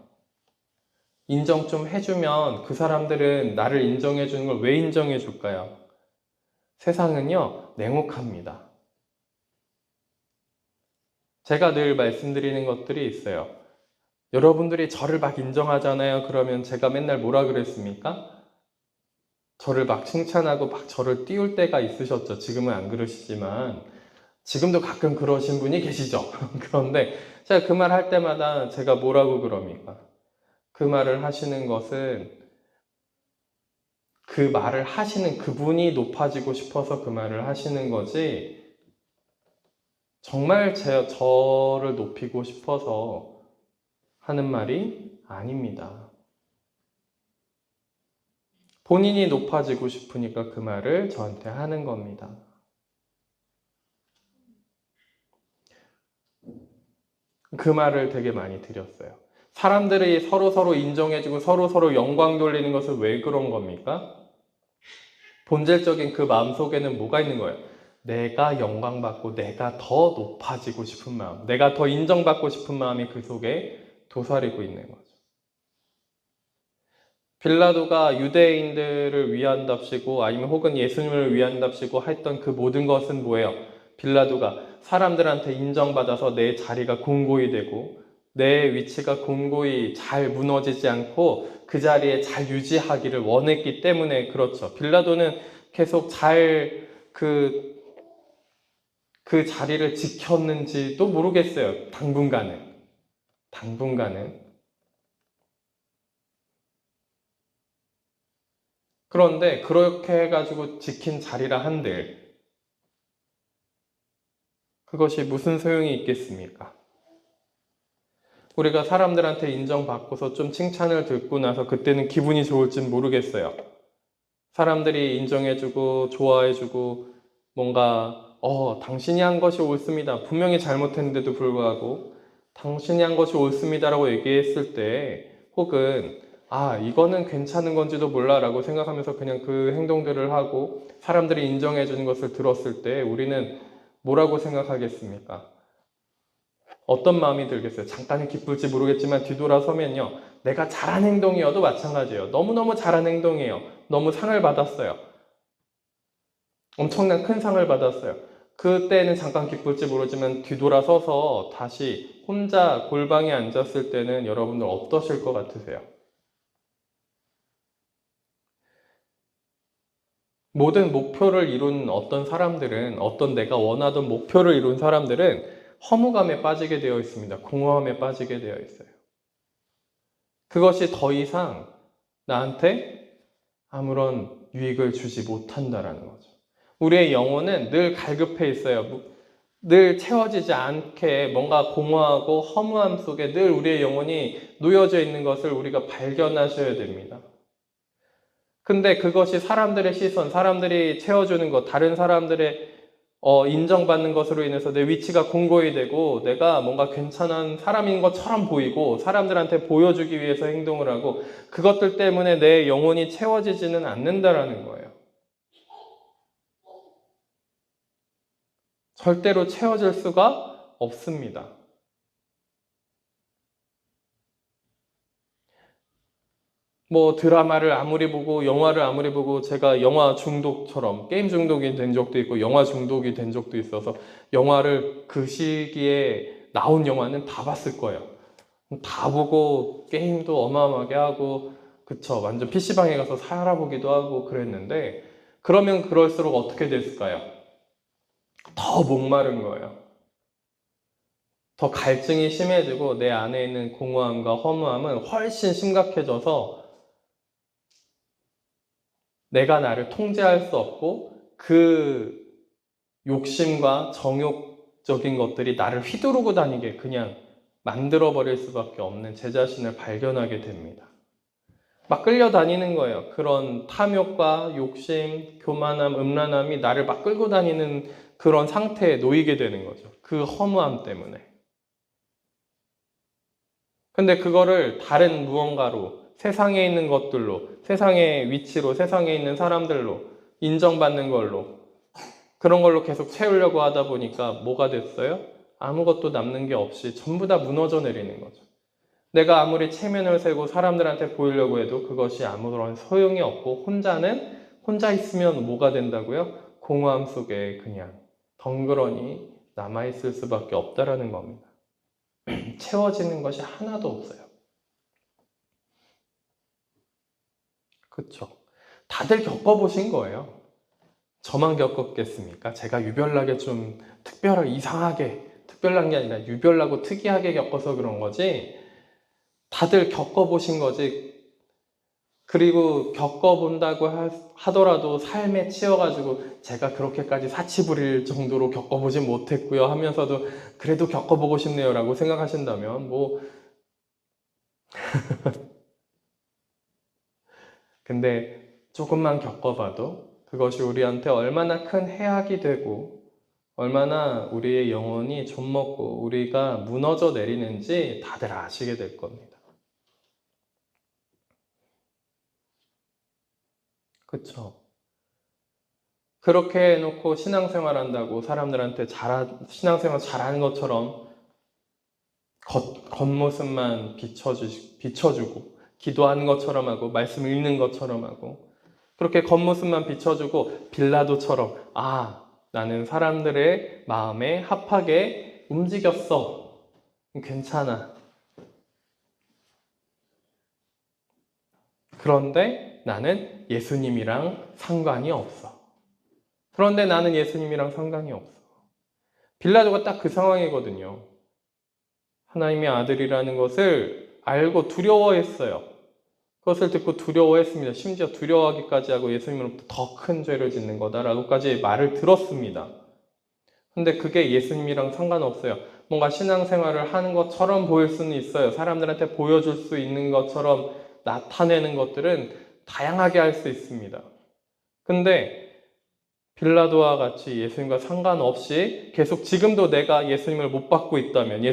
Speaker 1: 인정 좀 해주면 그 사람들은 나를 인정해주는 걸 왜 인정해줄까요? 세상은요, 냉혹합니다. 제가 늘 말씀드리는 것들이 있어요. 여러분들이 저를 막 인정하잖아요. 그러면 제가 맨날 뭐라 그랬습니까? 저를 막 칭찬하고 막 저를 띄울 때가 있으셨죠. 지금은 안 그러시지만 지금도 가끔 그러신 분이 계시죠. 그런데 제가 그 말 할 때마다 제가 뭐라고 그럽니까? 그 말을 하시는 것은 그 말을 하시는 그분이 높아지고 싶어서 그 말을 하시는 거지, 정말 저를 높이고 싶어서 하는 말이 아닙니다. 본인이 높아지고 싶으니까 그 말을 저한테 하는 겁니다. 그 말을 되게 많이 드렸어요. 사람들이 서로서로 인정해주고 서로서로 영광 돌리는 것은 왜 그런 겁니까? 본질적인 그 마음속에는 뭐가 있는 거예요? 내가 영광받고 내가 더 높아지고 싶은 마음, 내가 더 인정받고 싶은 마음이 그 속에 도사리고 있는 거죠. 빌라도가 유대인들을 위한답시고 아니면 혹은 예수님을 위한답시고 했던 그 모든 것은 뭐예요? 빌라도가 사람들한테 인정받아서 내 자리가 공고히 되고 내 위치가 공고히 잘 무너지지 않고 그 자리에 잘 유지하기를 원했기 때문에 그렇죠. 빌라도는 계속 잘 그 자리를 지켰는지도 모르겠어요. 당분간은. 그런데 그렇게 해가지고 지킨 자리라 한들 그것이 무슨 소용이 있겠습니까? 우리가 사람들한테 인정받고서 좀 칭찬을 듣고 나서 그때는 기분이 좋을진 모르겠어요. 사람들이 인정해주고 좋아해주고 뭔가 당신이 한 것이 옳습니다. 분명히 잘못했는데도 불구하고 당신이 한 것이 옳습니다라고 얘기했을 때 혹은 이거는 괜찮은 건지도 몰라 라고 생각하면서 그냥 그 행동들을 하고 사람들이 인정해주는 것을 들었을 때 우리는 뭐라고 생각하겠습니까? 어떤 마음이 들겠어요? 잠깐은 기쁠지 모르겠지만 뒤돌아서면요. 내가 잘한 행동이어도 마찬가지예요. 너무너무 잘한 행동이에요. 너무 상을 받았어요. 엄청난 큰 상을 받았어요. 그때는 잠깐 기쁠지 모르지만 뒤돌아서서 다시 혼자 골방에 앉았을 때는 여러분들 어떠실 것 같으세요? 모든 목표를 이룬 어떤 사람들은 어떤 내가 원하던 목표를 이룬 사람들은 허무감에 빠지게 되어 있습니다. 공허함에 빠지게 되어 있어요. 그것이 더 이상 나한테 아무런 유익을 주지 못한다라는 거죠. 우리의 영혼은 늘 갈급해 있어요. 늘 채워지지 않게 뭔가 공허하고 허무함 속에 늘 우리의 영혼이 놓여져 있는 것을 우리가 발견하셔야 됩니다. 근데 그것이 사람들의 시선, 사람들이 채워주는 것, 다른 사람들의 인정받는 것으로 인해서 내 위치가 공고히 되고 내가 뭔가 괜찮은 사람인 것처럼 보이고 사람들한테 보여주기 위해서 행동을 하고 그것들 때문에 내 영혼이 채워지지는 않는다라는 거예요. 절대로 채워질 수가 없습니다. 뭐 드라마를 아무리 보고 영화를 아무리 보고 제가 영화 중독처럼 게임 중독이 된 적도 있고 영화 중독이 된 적도 있어서 영화를 그 시기에 나온 영화는 다 봤을 거예요. 다 보고 게임도 어마어마하게 하고 그쵸 완전 PC방에 가서 살아보기도 하고 그랬는데 그러면 그럴수록 어떻게 됐을까요? 더 목마른 거예요. 더 갈증이 심해지고 내 안에 있는 공허함과 허무함은 훨씬 심각해져서 내가 나를 통제할 수 없고 그 욕심과 정욕적인 것들이 나를 휘두르고 다니게 그냥 만들어버릴 수밖에 없는 제 자신을 발견하게 됩니다. 막 끌려다니는 거예요. 그런 탐욕과 욕심, 교만함, 음란함이 나를 막 끌고 다니는 그런 상태에 놓이게 되는 거죠. 그 허무함 때문에. 근데 그거를 다른 무언가로, 세상에 있는 것들로, 세상의 위치로, 세상에 있는 사람들로, 인정받는 걸로, 그런 걸로 계속 채우려고 하다 보니까 뭐가 됐어요? 아무것도 남는 게 없이 전부 다 무너져 내리는 거죠. 내가 아무리 체면을 세고 사람들한테 보이려고 해도 그것이 아무런 소용이 없고 혼자 있으면 뭐가 된다고요? 공허함 속에 그냥 덩그러니 남아있을 수밖에 없다라는 겁니다. 채워지는 것이 하나도 없어요. 그렇죠? 다들 겪어보신 거예요. 저만 겪었겠습니까? 제가 유별나게 좀 특별하게 이상하게 특별한 게 아니라 유별나고 특이하게 겪어서 그런 거지 다들 겪어보신 거지. 그리고 겪어본다고 하더라도 삶에 치여가지고 제가 그렇게까지 사치 부릴 정도로 겪어보진 못했고요 하면서도 그래도 겪어보고 싶네요 라고 생각하신다면 근데 조금만 겪어봐도 그것이 우리한테 얼마나 큰 해악이 되고 얼마나 우리의 영혼이 좀먹고 우리가 무너져 내리는지 다들 아시게 될 겁니다. 그쵸? 그렇게 해놓고 신앙생활 한다고 사람들한테 신앙생활 잘하는 것처럼 겉모습만 비춰주고 기도하는 것처럼 하고 말씀 읽는 것처럼 하고 그렇게 겉모습만 비춰주고 빌라도처럼 나는 사람들의 마음에 합하게 움직였어. 괜찮아. 그런데 나는 예수님이랑 상관이 없어. 그런데 나는 예수님이랑 상관이 없어. 빌라도가 딱 그 상황이거든요. 하나님의 아들이라는 것을 알고 두려워했어요. 그것을 듣고 두려워했습니다. 심지어 두려워하기까지 하고 예수님으로부터 더 큰 죄를 짓는 거다라고까지 말을 들었습니다. 근데 그게 예수님이랑 상관없어요. 뭔가 신앙생활을 하는 것처럼 보일 수는 있어요. 사람들한테 보여줄 수 있는 것처럼 나타내는 것들은 다양하게 할 수 있습니다. 근데 빌라도와 같이 예수님과 상관없이 계속 지금도 내가 예수님을 못 받고 있다면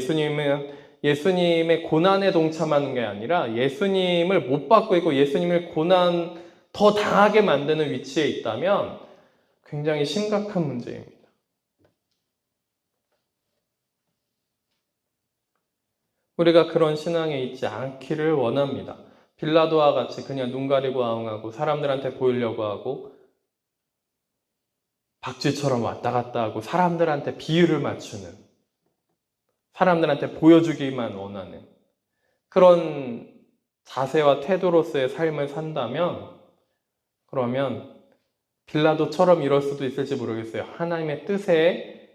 Speaker 1: 예수님의 고난에 동참하는 게 아니라 예수님을 못 받고 있고 예수님을 고난 더 당하게 만드는 위치에 있다면 굉장히 심각한 문제입니다. 우리가 그런 신앙에 있지 않기를 원합니다. 빌라도와 같이 그냥 눈 가리고 아웅하고 사람들한테 보이려고 하고 박쥐처럼 왔다 갔다 하고 사람들한테 비유를 맞추는, 사람들한테 보여주기만 원하는 그런 자세와 태도로서의 삶을 산다면 그러면 빌라도처럼 이럴 수도 있을지 모르겠어요. 하나님의 뜻을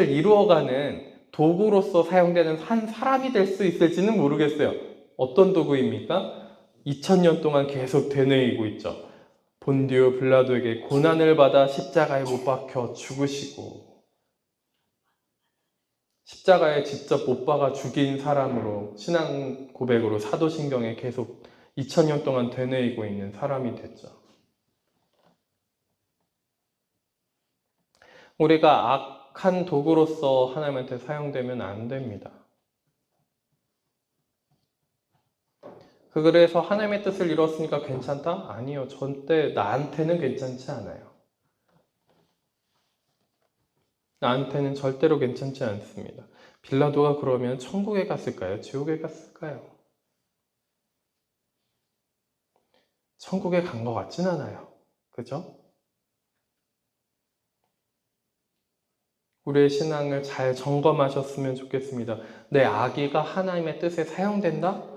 Speaker 1: 이루어가는 도구로서 사용되는 한 사람이 될 수 있을지는 모르겠어요. 어떤 도구입니까? 2000년 동안 계속 되뇌이고 있죠. 본디오 빌라도에게 고난을 받아 십자가에 못 박혀 죽으시고 십자가에 직접 못 박아 죽인 사람으로 신앙 고백으로 사도신경에 계속 2000년 동안 되뇌이고 있는 사람이 됐죠. 우리가 악한 도구로서 하나님한테 사용되면 안 됩니다. 그래서 하나님의 뜻을 이뤘으니까 괜찮다? 아니요. 절대 나한테는 괜찮지 않아요. 나한테는 절대로 괜찮지 않습니다. 빌라도가 그러면 천국에 갔을까요? 지옥에 갔을까요? 천국에 간 것 같진 않아요. 그죠? 우리의 신앙을 잘 점검하셨으면 좋겠습니다. 내 아기가 하나님의 뜻에 사용된다?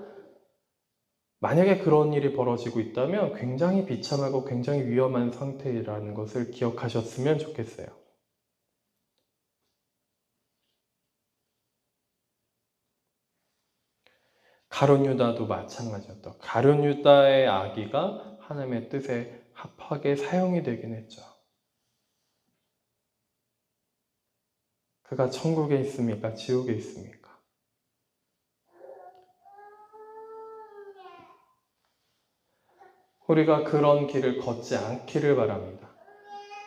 Speaker 1: 만약에 그런 일이 벌어지고 있다면 굉장히 비참하고 굉장히 위험한 상태라는 것을 기억하셨으면 좋겠어요. 가룟 유다도 마찬가지였다. 가룟 유다의 아기가 하나님의 뜻에 합하게 사용이 되긴 했죠. 그가 천국에 있습니까? 지옥에 있습니까? 우리가 그런 길을 걷지 않기를 바랍니다.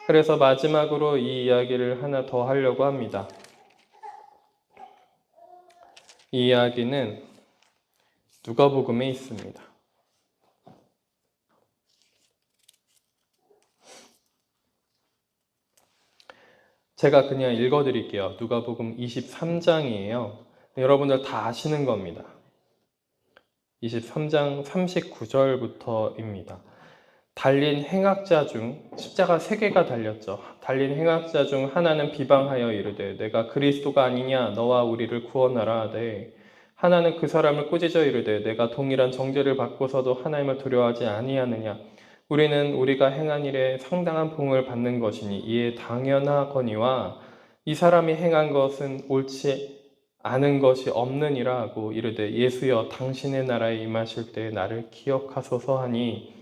Speaker 1: 그래서 마지막으로 이 이야기를 하나 더 하려고 합니다. 이 이야기는 누가복음에 있습니다. 제가 그냥 읽어드릴게요. 누가복음 23장이에요. 여러분들 다 아시는 겁니다. 23장 39절부터입니다. 달린 행악자 중 십자가 3개가 달렸죠. 달린 행악자 중 하나는 비방하여 이르되 내가 그리스도가 아니냐 너와 우리를 구원하라 하되 하나는 그 사람을 꾸짖어 이르되 내가 동일한 정죄를 받고서도 하나님을 두려워하지 아니하느냐 우리는 우리가 행한 일에 상당한 봉을 받는 것이니 이에 당연하거니와 이 사람이 행한 것은 옳지 않은 것이 없느니라 하고 이르되 예수여 당신의 나라에 임하실 때 나를 기억하소서 하니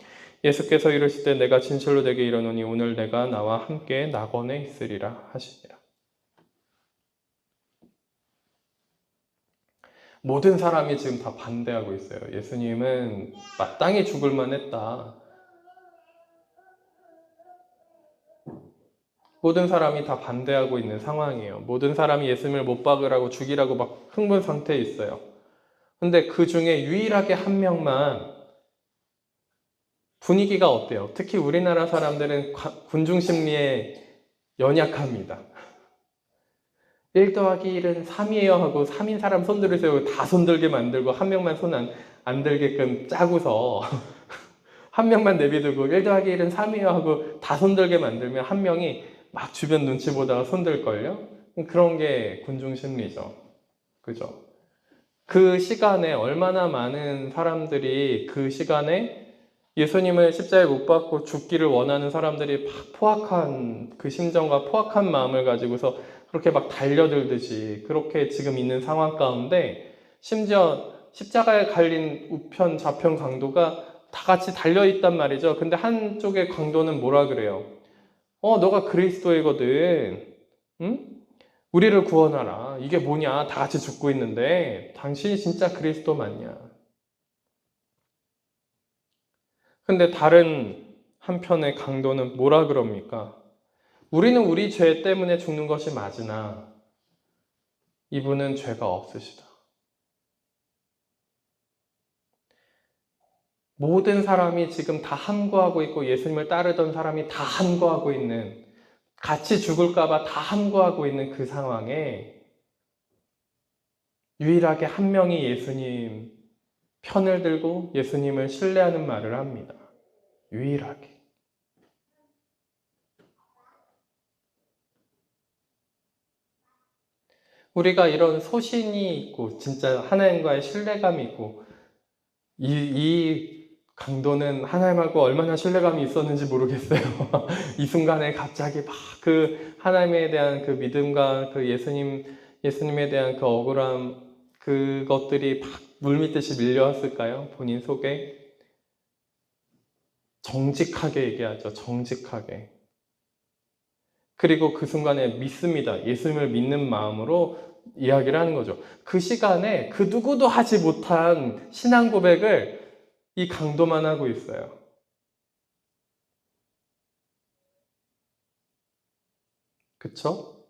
Speaker 1: 예수께서 이르실 때 내가 진실로 내게 이르노니 오늘 내가 나와 함께 낙원에 있으리라 하시니라. 모든 사람이 지금 다 반대하고 있어요. 예수님은 마땅히 죽을 만했다. 모든 사람이 다 반대하고 있는 상황이에요. 모든 사람이 예수님을 못 박으라고 죽이라고 막 흥분 상태에 있어요. 근데 그 중에 유일하게 한 명만 분위기가 어때요? 특히 우리나라 사람들은 군중 심리에 연약합니다. 1 더하기 1은 3이에요 하고 3인 사람 손 들으세요. 다 손 들게 만들고 한 명만 손 안 들게끔 짜고서 한 명만 내비두고 1 더하기 1은 3이에요 하고 다 손 들게 만들면 한 명이 막 주변 눈치 보다가 손 들걸요? 그런 게 군중 심리죠. 그죠? 그 시간에 얼마나 많은 사람들이 그 시간에 예수님을 십자가에 못 박고 죽기를 원하는 사람들이 막 포악한 그 심정과 포악한 마음을 가지고서 그렇게 막 달려들듯이 그렇게 지금 있는 상황 가운데 심지어 십자가에 갈린 우편 좌편 강도가 다 같이 달려있단 말이죠. 근데 한쪽의 강도는 뭐라 그래요? 너가 그리스도이거든. 응? 우리를 구원하라. 이게 뭐냐? 다 같이 죽고 있는데 당신이 진짜 그리스도 맞냐? 근데 다른 한편의 강도는 뭐라 그럽니까? 우리는 우리 죄 때문에 죽는 것이 맞으나 이분은 죄가 없으시다. 모든 사람이 지금 다 함구하고 있고 예수님을 따르던 사람이 다 함구하고 있는 같이 죽을까봐 다 함구하고 있는 그 상황에 유일하게 한 명이 예수님 편을 들고 예수님을 신뢰하는 말을 합니다. 유일하게. 우리가 이런 소신이 있고 진짜 하나님과의 신뢰감이 있고 이 강도는 하나님하고 얼마나 신뢰감이 있었는지 모르겠어요. 이 순간에 갑자기 막 그 하나님에 대한 그 믿음과 그 예수님에 대한 그 억울함, 그것들이 막 물밀듯이 밀려왔을까요? 본인 속에? 정직하게 얘기하죠. 정직하게. 그리고 그 순간에 믿습니다. 예수님을 믿는 마음으로 이야기를 하는 거죠. 그 시간에 그 누구도 하지 못한 신앙 고백을 이 강도만 하고 있어요. 그쵸?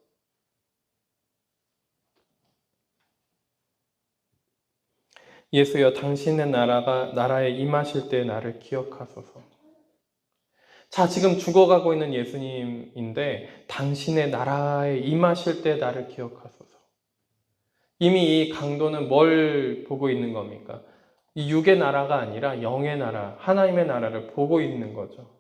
Speaker 1: 예수여 당신의 나라에 임하실 때 나를 기억하소서. 자, 지금 죽어가고 있는 예수님인데 당신의 나라에 임하실 때 나를 기억하소서. 이미 이 강도는 뭘 보고 있는 겁니까? 이 육의 나라가 아니라 영의 나라, 하나님의 나라를 보고 있는 거죠.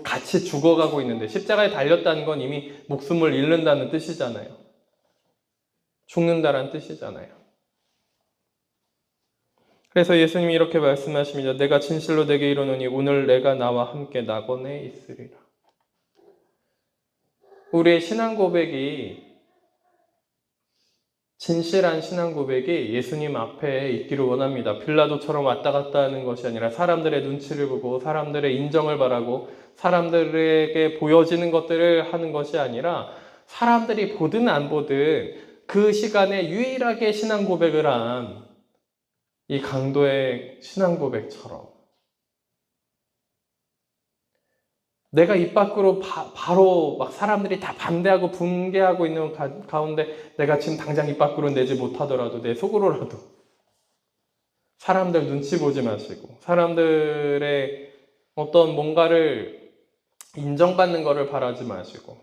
Speaker 1: 같이 죽어가고 있는데 십자가에 달렸다는 건 이미 목숨을 잃는다는 뜻이잖아요. 죽는다는 뜻이잖아요. 그래서 예수님이 이렇게 말씀하십니다. 내가 진실로 내게 이르노니 오늘 내가 나와 함께 낙원에 있으리라. 우리의 신앙 고백이 진실한 신앙 고백이 예수님 앞에 있기를 원합니다. 빌라도처럼 왔다 갔다 하는 것이 아니라 사람들의 눈치를 보고 사람들의 인정을 바라고 사람들에게 보여지는 것들을 하는 것이 아니라 사람들이 보든 안 보든 그 시간에 유일하게 신앙 고백을 한 이 강도의 신앙 고백처럼 내가 입 밖으로 바로 막 사람들이 다 반대하고 붕괴하고 있는 가운데 내가 지금 당장 입 밖으로 내지 못하더라도 내 속으로라도 사람들 눈치 보지 마시고 사람들의 어떤 뭔가를 인정받는 것을 바라지 마시고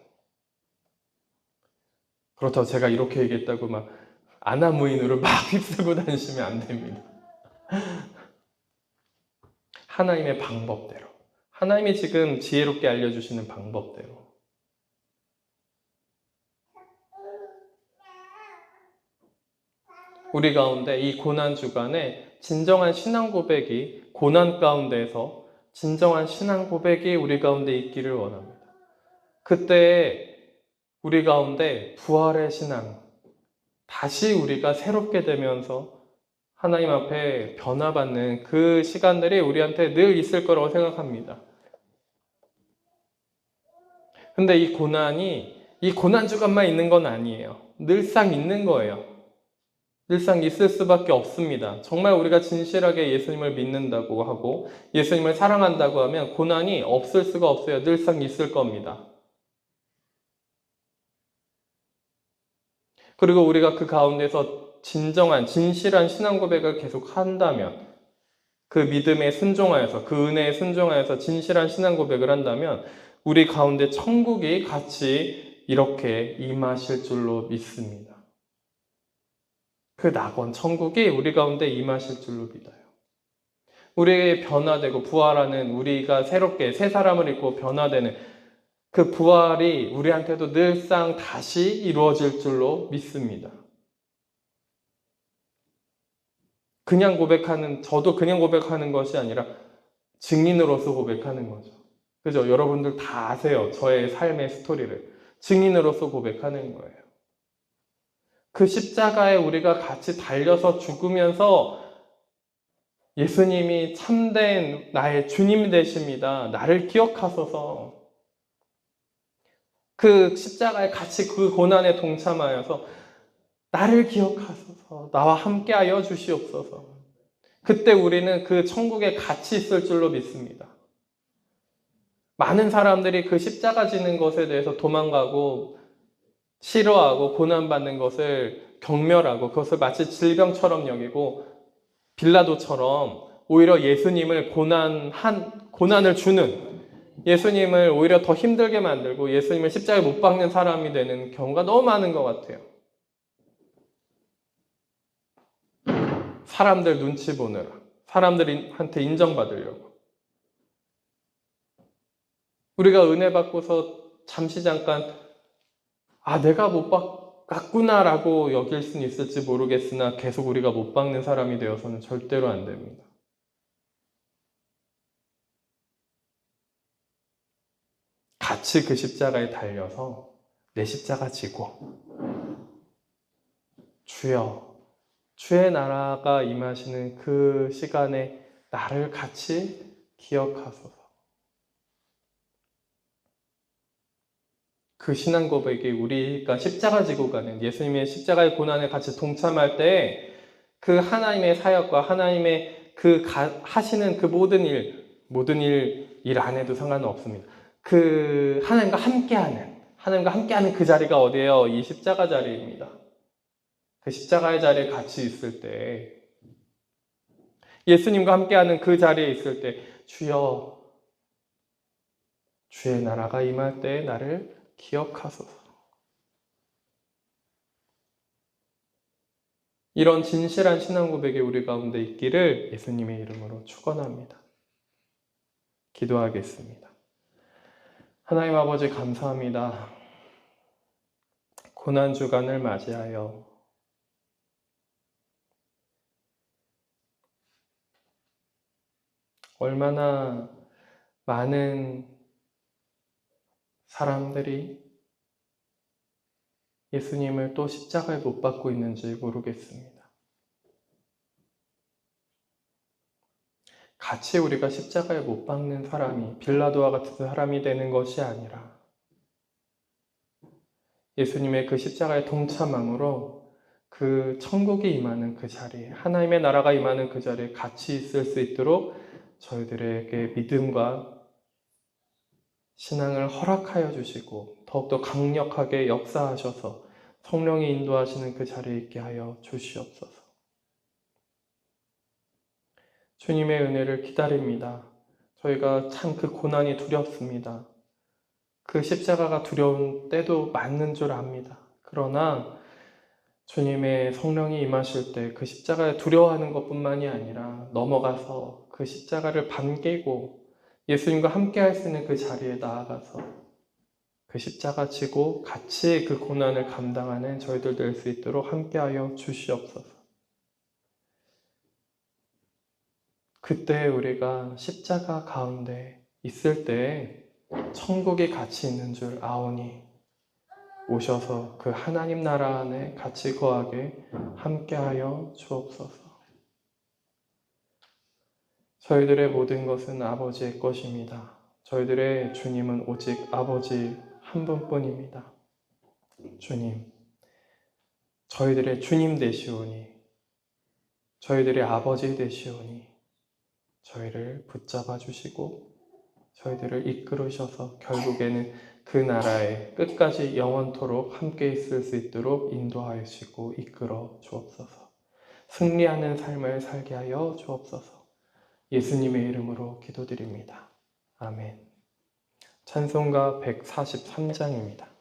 Speaker 1: 그렇다고 제가 이렇게 얘기했다고 막 아나무인으로 막 휩쓸고 다니시면 안 됩니다. 하나님의 방법대로 하나님이 지금 지혜롭게 알려주시는 방법대로 우리 가운데 이 고난 주간에 진정한 신앙 고백이 고난 가운데에서 진정한 신앙 고백이 우리 가운데 있기를 원합니다. 그때 우리 가운데 부활의 신앙, 다시 우리가 새롭게 되면서 하나님 앞에 변화받는 그 시간들이 우리한테 늘 있을 거라고 생각합니다. 근데 이 고난 주간만 있는 건 아니에요. 늘상 있는 거예요. 늘상 있을 수밖에 없습니다. 정말 우리가 진실하게 예수님을 믿는다고 하고 예수님을 사랑한다고 하면 고난이 없을 수가 없어요. 늘상 있을 겁니다. 그리고 우리가 그 가운데서 진정한 진실한 신앙 고백을 계속 한다면, 그 믿음에 순종하여서, 그 은혜에 순종하여서 진실한 신앙 고백을 한다면 우리 가운데 천국이 같이 이렇게 임하실 줄로 믿습니다. 그 낙원 천국이 우리 가운데 임하실 줄로 믿어요. 우리에게 변화되고 부활하는, 우리가 새롭게 새 사람을 입고 변화되는 그 부활이 우리한테도 늘상 다시 이루어질 줄로 믿습니다. 저도 그냥 고백하는 것이 아니라 증인으로서 고백하는 거죠. 그죠? 여러분들 다 아세요. 저의 삶의 스토리를. 증인으로서 고백하는 거예요. 그 십자가에 우리가 같이 달려서 죽으면서 예수님이 참된 나의 주님 되십니다. 나를 기억하소서. 그 십자가에 같이 그 고난에 동참하여서 나를 기억하소서. 나와 함께하여 주시옵소서. 그때 우리는 그 천국에 같이 있을 줄로 믿습니다. 많은 사람들이 그 십자가 지는 것에 대해서 도망가고 싫어하고 고난받는 것을 경멸하고 그것을 마치 질병처럼 여기고 빌라도처럼 오히려 예수님을 고난을 주는, 예수님을 오히려 더 힘들게 만들고 예수님을 십자가에 못 박는 사람이 되는 경우가 너무 많은 것 같아요. 사람들 눈치 보느라, 사람들한테 인정받으려고. 우리가 은혜 받고서 잠시 잠깐 내가 못 박았구나라고 여길 수는 있을지 모르겠으나 계속 우리가 못 박는 사람이 되어서는 절대로 안 됩니다. 같이 그 십자가에 달려서 내 십자가 지고 주여, 주의 나라가 임하시는 그 시간에 나를 같이 기억하소서. 그 신앙 고백이 우리가 십자가 지고 가는 예수님의 십자가의 고난에 같이 동참할 때 그 하나님의 사역과 하나님의 하시는 그 모든 일 안 해도 상관은 없습니다. 그 하나님과 함께하는 그 자리가 어디예요? 이 십자가 자리입니다. 그 십자가의 자리에 같이 있을 때, 예수님과 함께하는 그 자리에 있을 때, 주여, 주의 나라가 임할 때 나를 기억하소서. 이런 진실한 신앙 고백이 우리 가운데 있기를 예수님의 이름으로 축원합니다. 기도하겠습니다. 하나님 아버지 감사합니다. 고난 주간을 맞이하여 얼마나 많은 사람들이 예수님을 또 십자가에 못 박고 있는지 모르겠습니다. 같이 우리가 십자가에 못 박는 사람이 빌라도와 같은 사람이 되는 것이 아니라 예수님의 그 십자가에 동참함으로 그 천국이 임하는 그 자리에, 하나님의 나라가 임하는 그 자리에 같이 있을 수 있도록 저희들에게 믿음과 신앙을 허락하여 주시고 더욱더 강력하게 역사하셔서 성령이 인도하시는 그 자리에 있게 하여 주시옵소서. 주님의 은혜를 기다립니다. 저희가 참 그 고난이 두렵습니다. 그 십자가가 두려운 때도 맞는 줄 압니다. 그러나 주님의 성령이 임하실 때 그 십자가에 두려워하는 것뿐만이 아니라 넘어가서 그 십자가를 반기고 예수님과 함께 할 수 있는 그 자리에 나아가서 그 십자가 지고 같이 그 고난을 감당하는 저희들 될 수 있도록 함께하여 주시옵소서. 그때 우리가 십자가 가운데 있을 때 천국이 같이 있는 줄 아오니 오셔서 그 하나님 나라 안에 같이 거하게 함께하여 주옵소서. 저희들의 모든 것은 아버지의 것입니다. 저희들의 주님은 오직 아버지 한 분뿐입니다. 주님, 저희들의 주님 되시오니 저희들의 아버지 되시오니 저희를 붙잡아 주시고 저희들을 이끌으셔서 결국에는 그 나라에 끝까지 영원토록 함께 있을 수 있도록 인도하시고 이끌어 주옵소서. 승리하는 삶을 살게 하여 주옵소서. 예수님의 이름으로 기도드립니다. 아멘. 찬송가 143장입니다.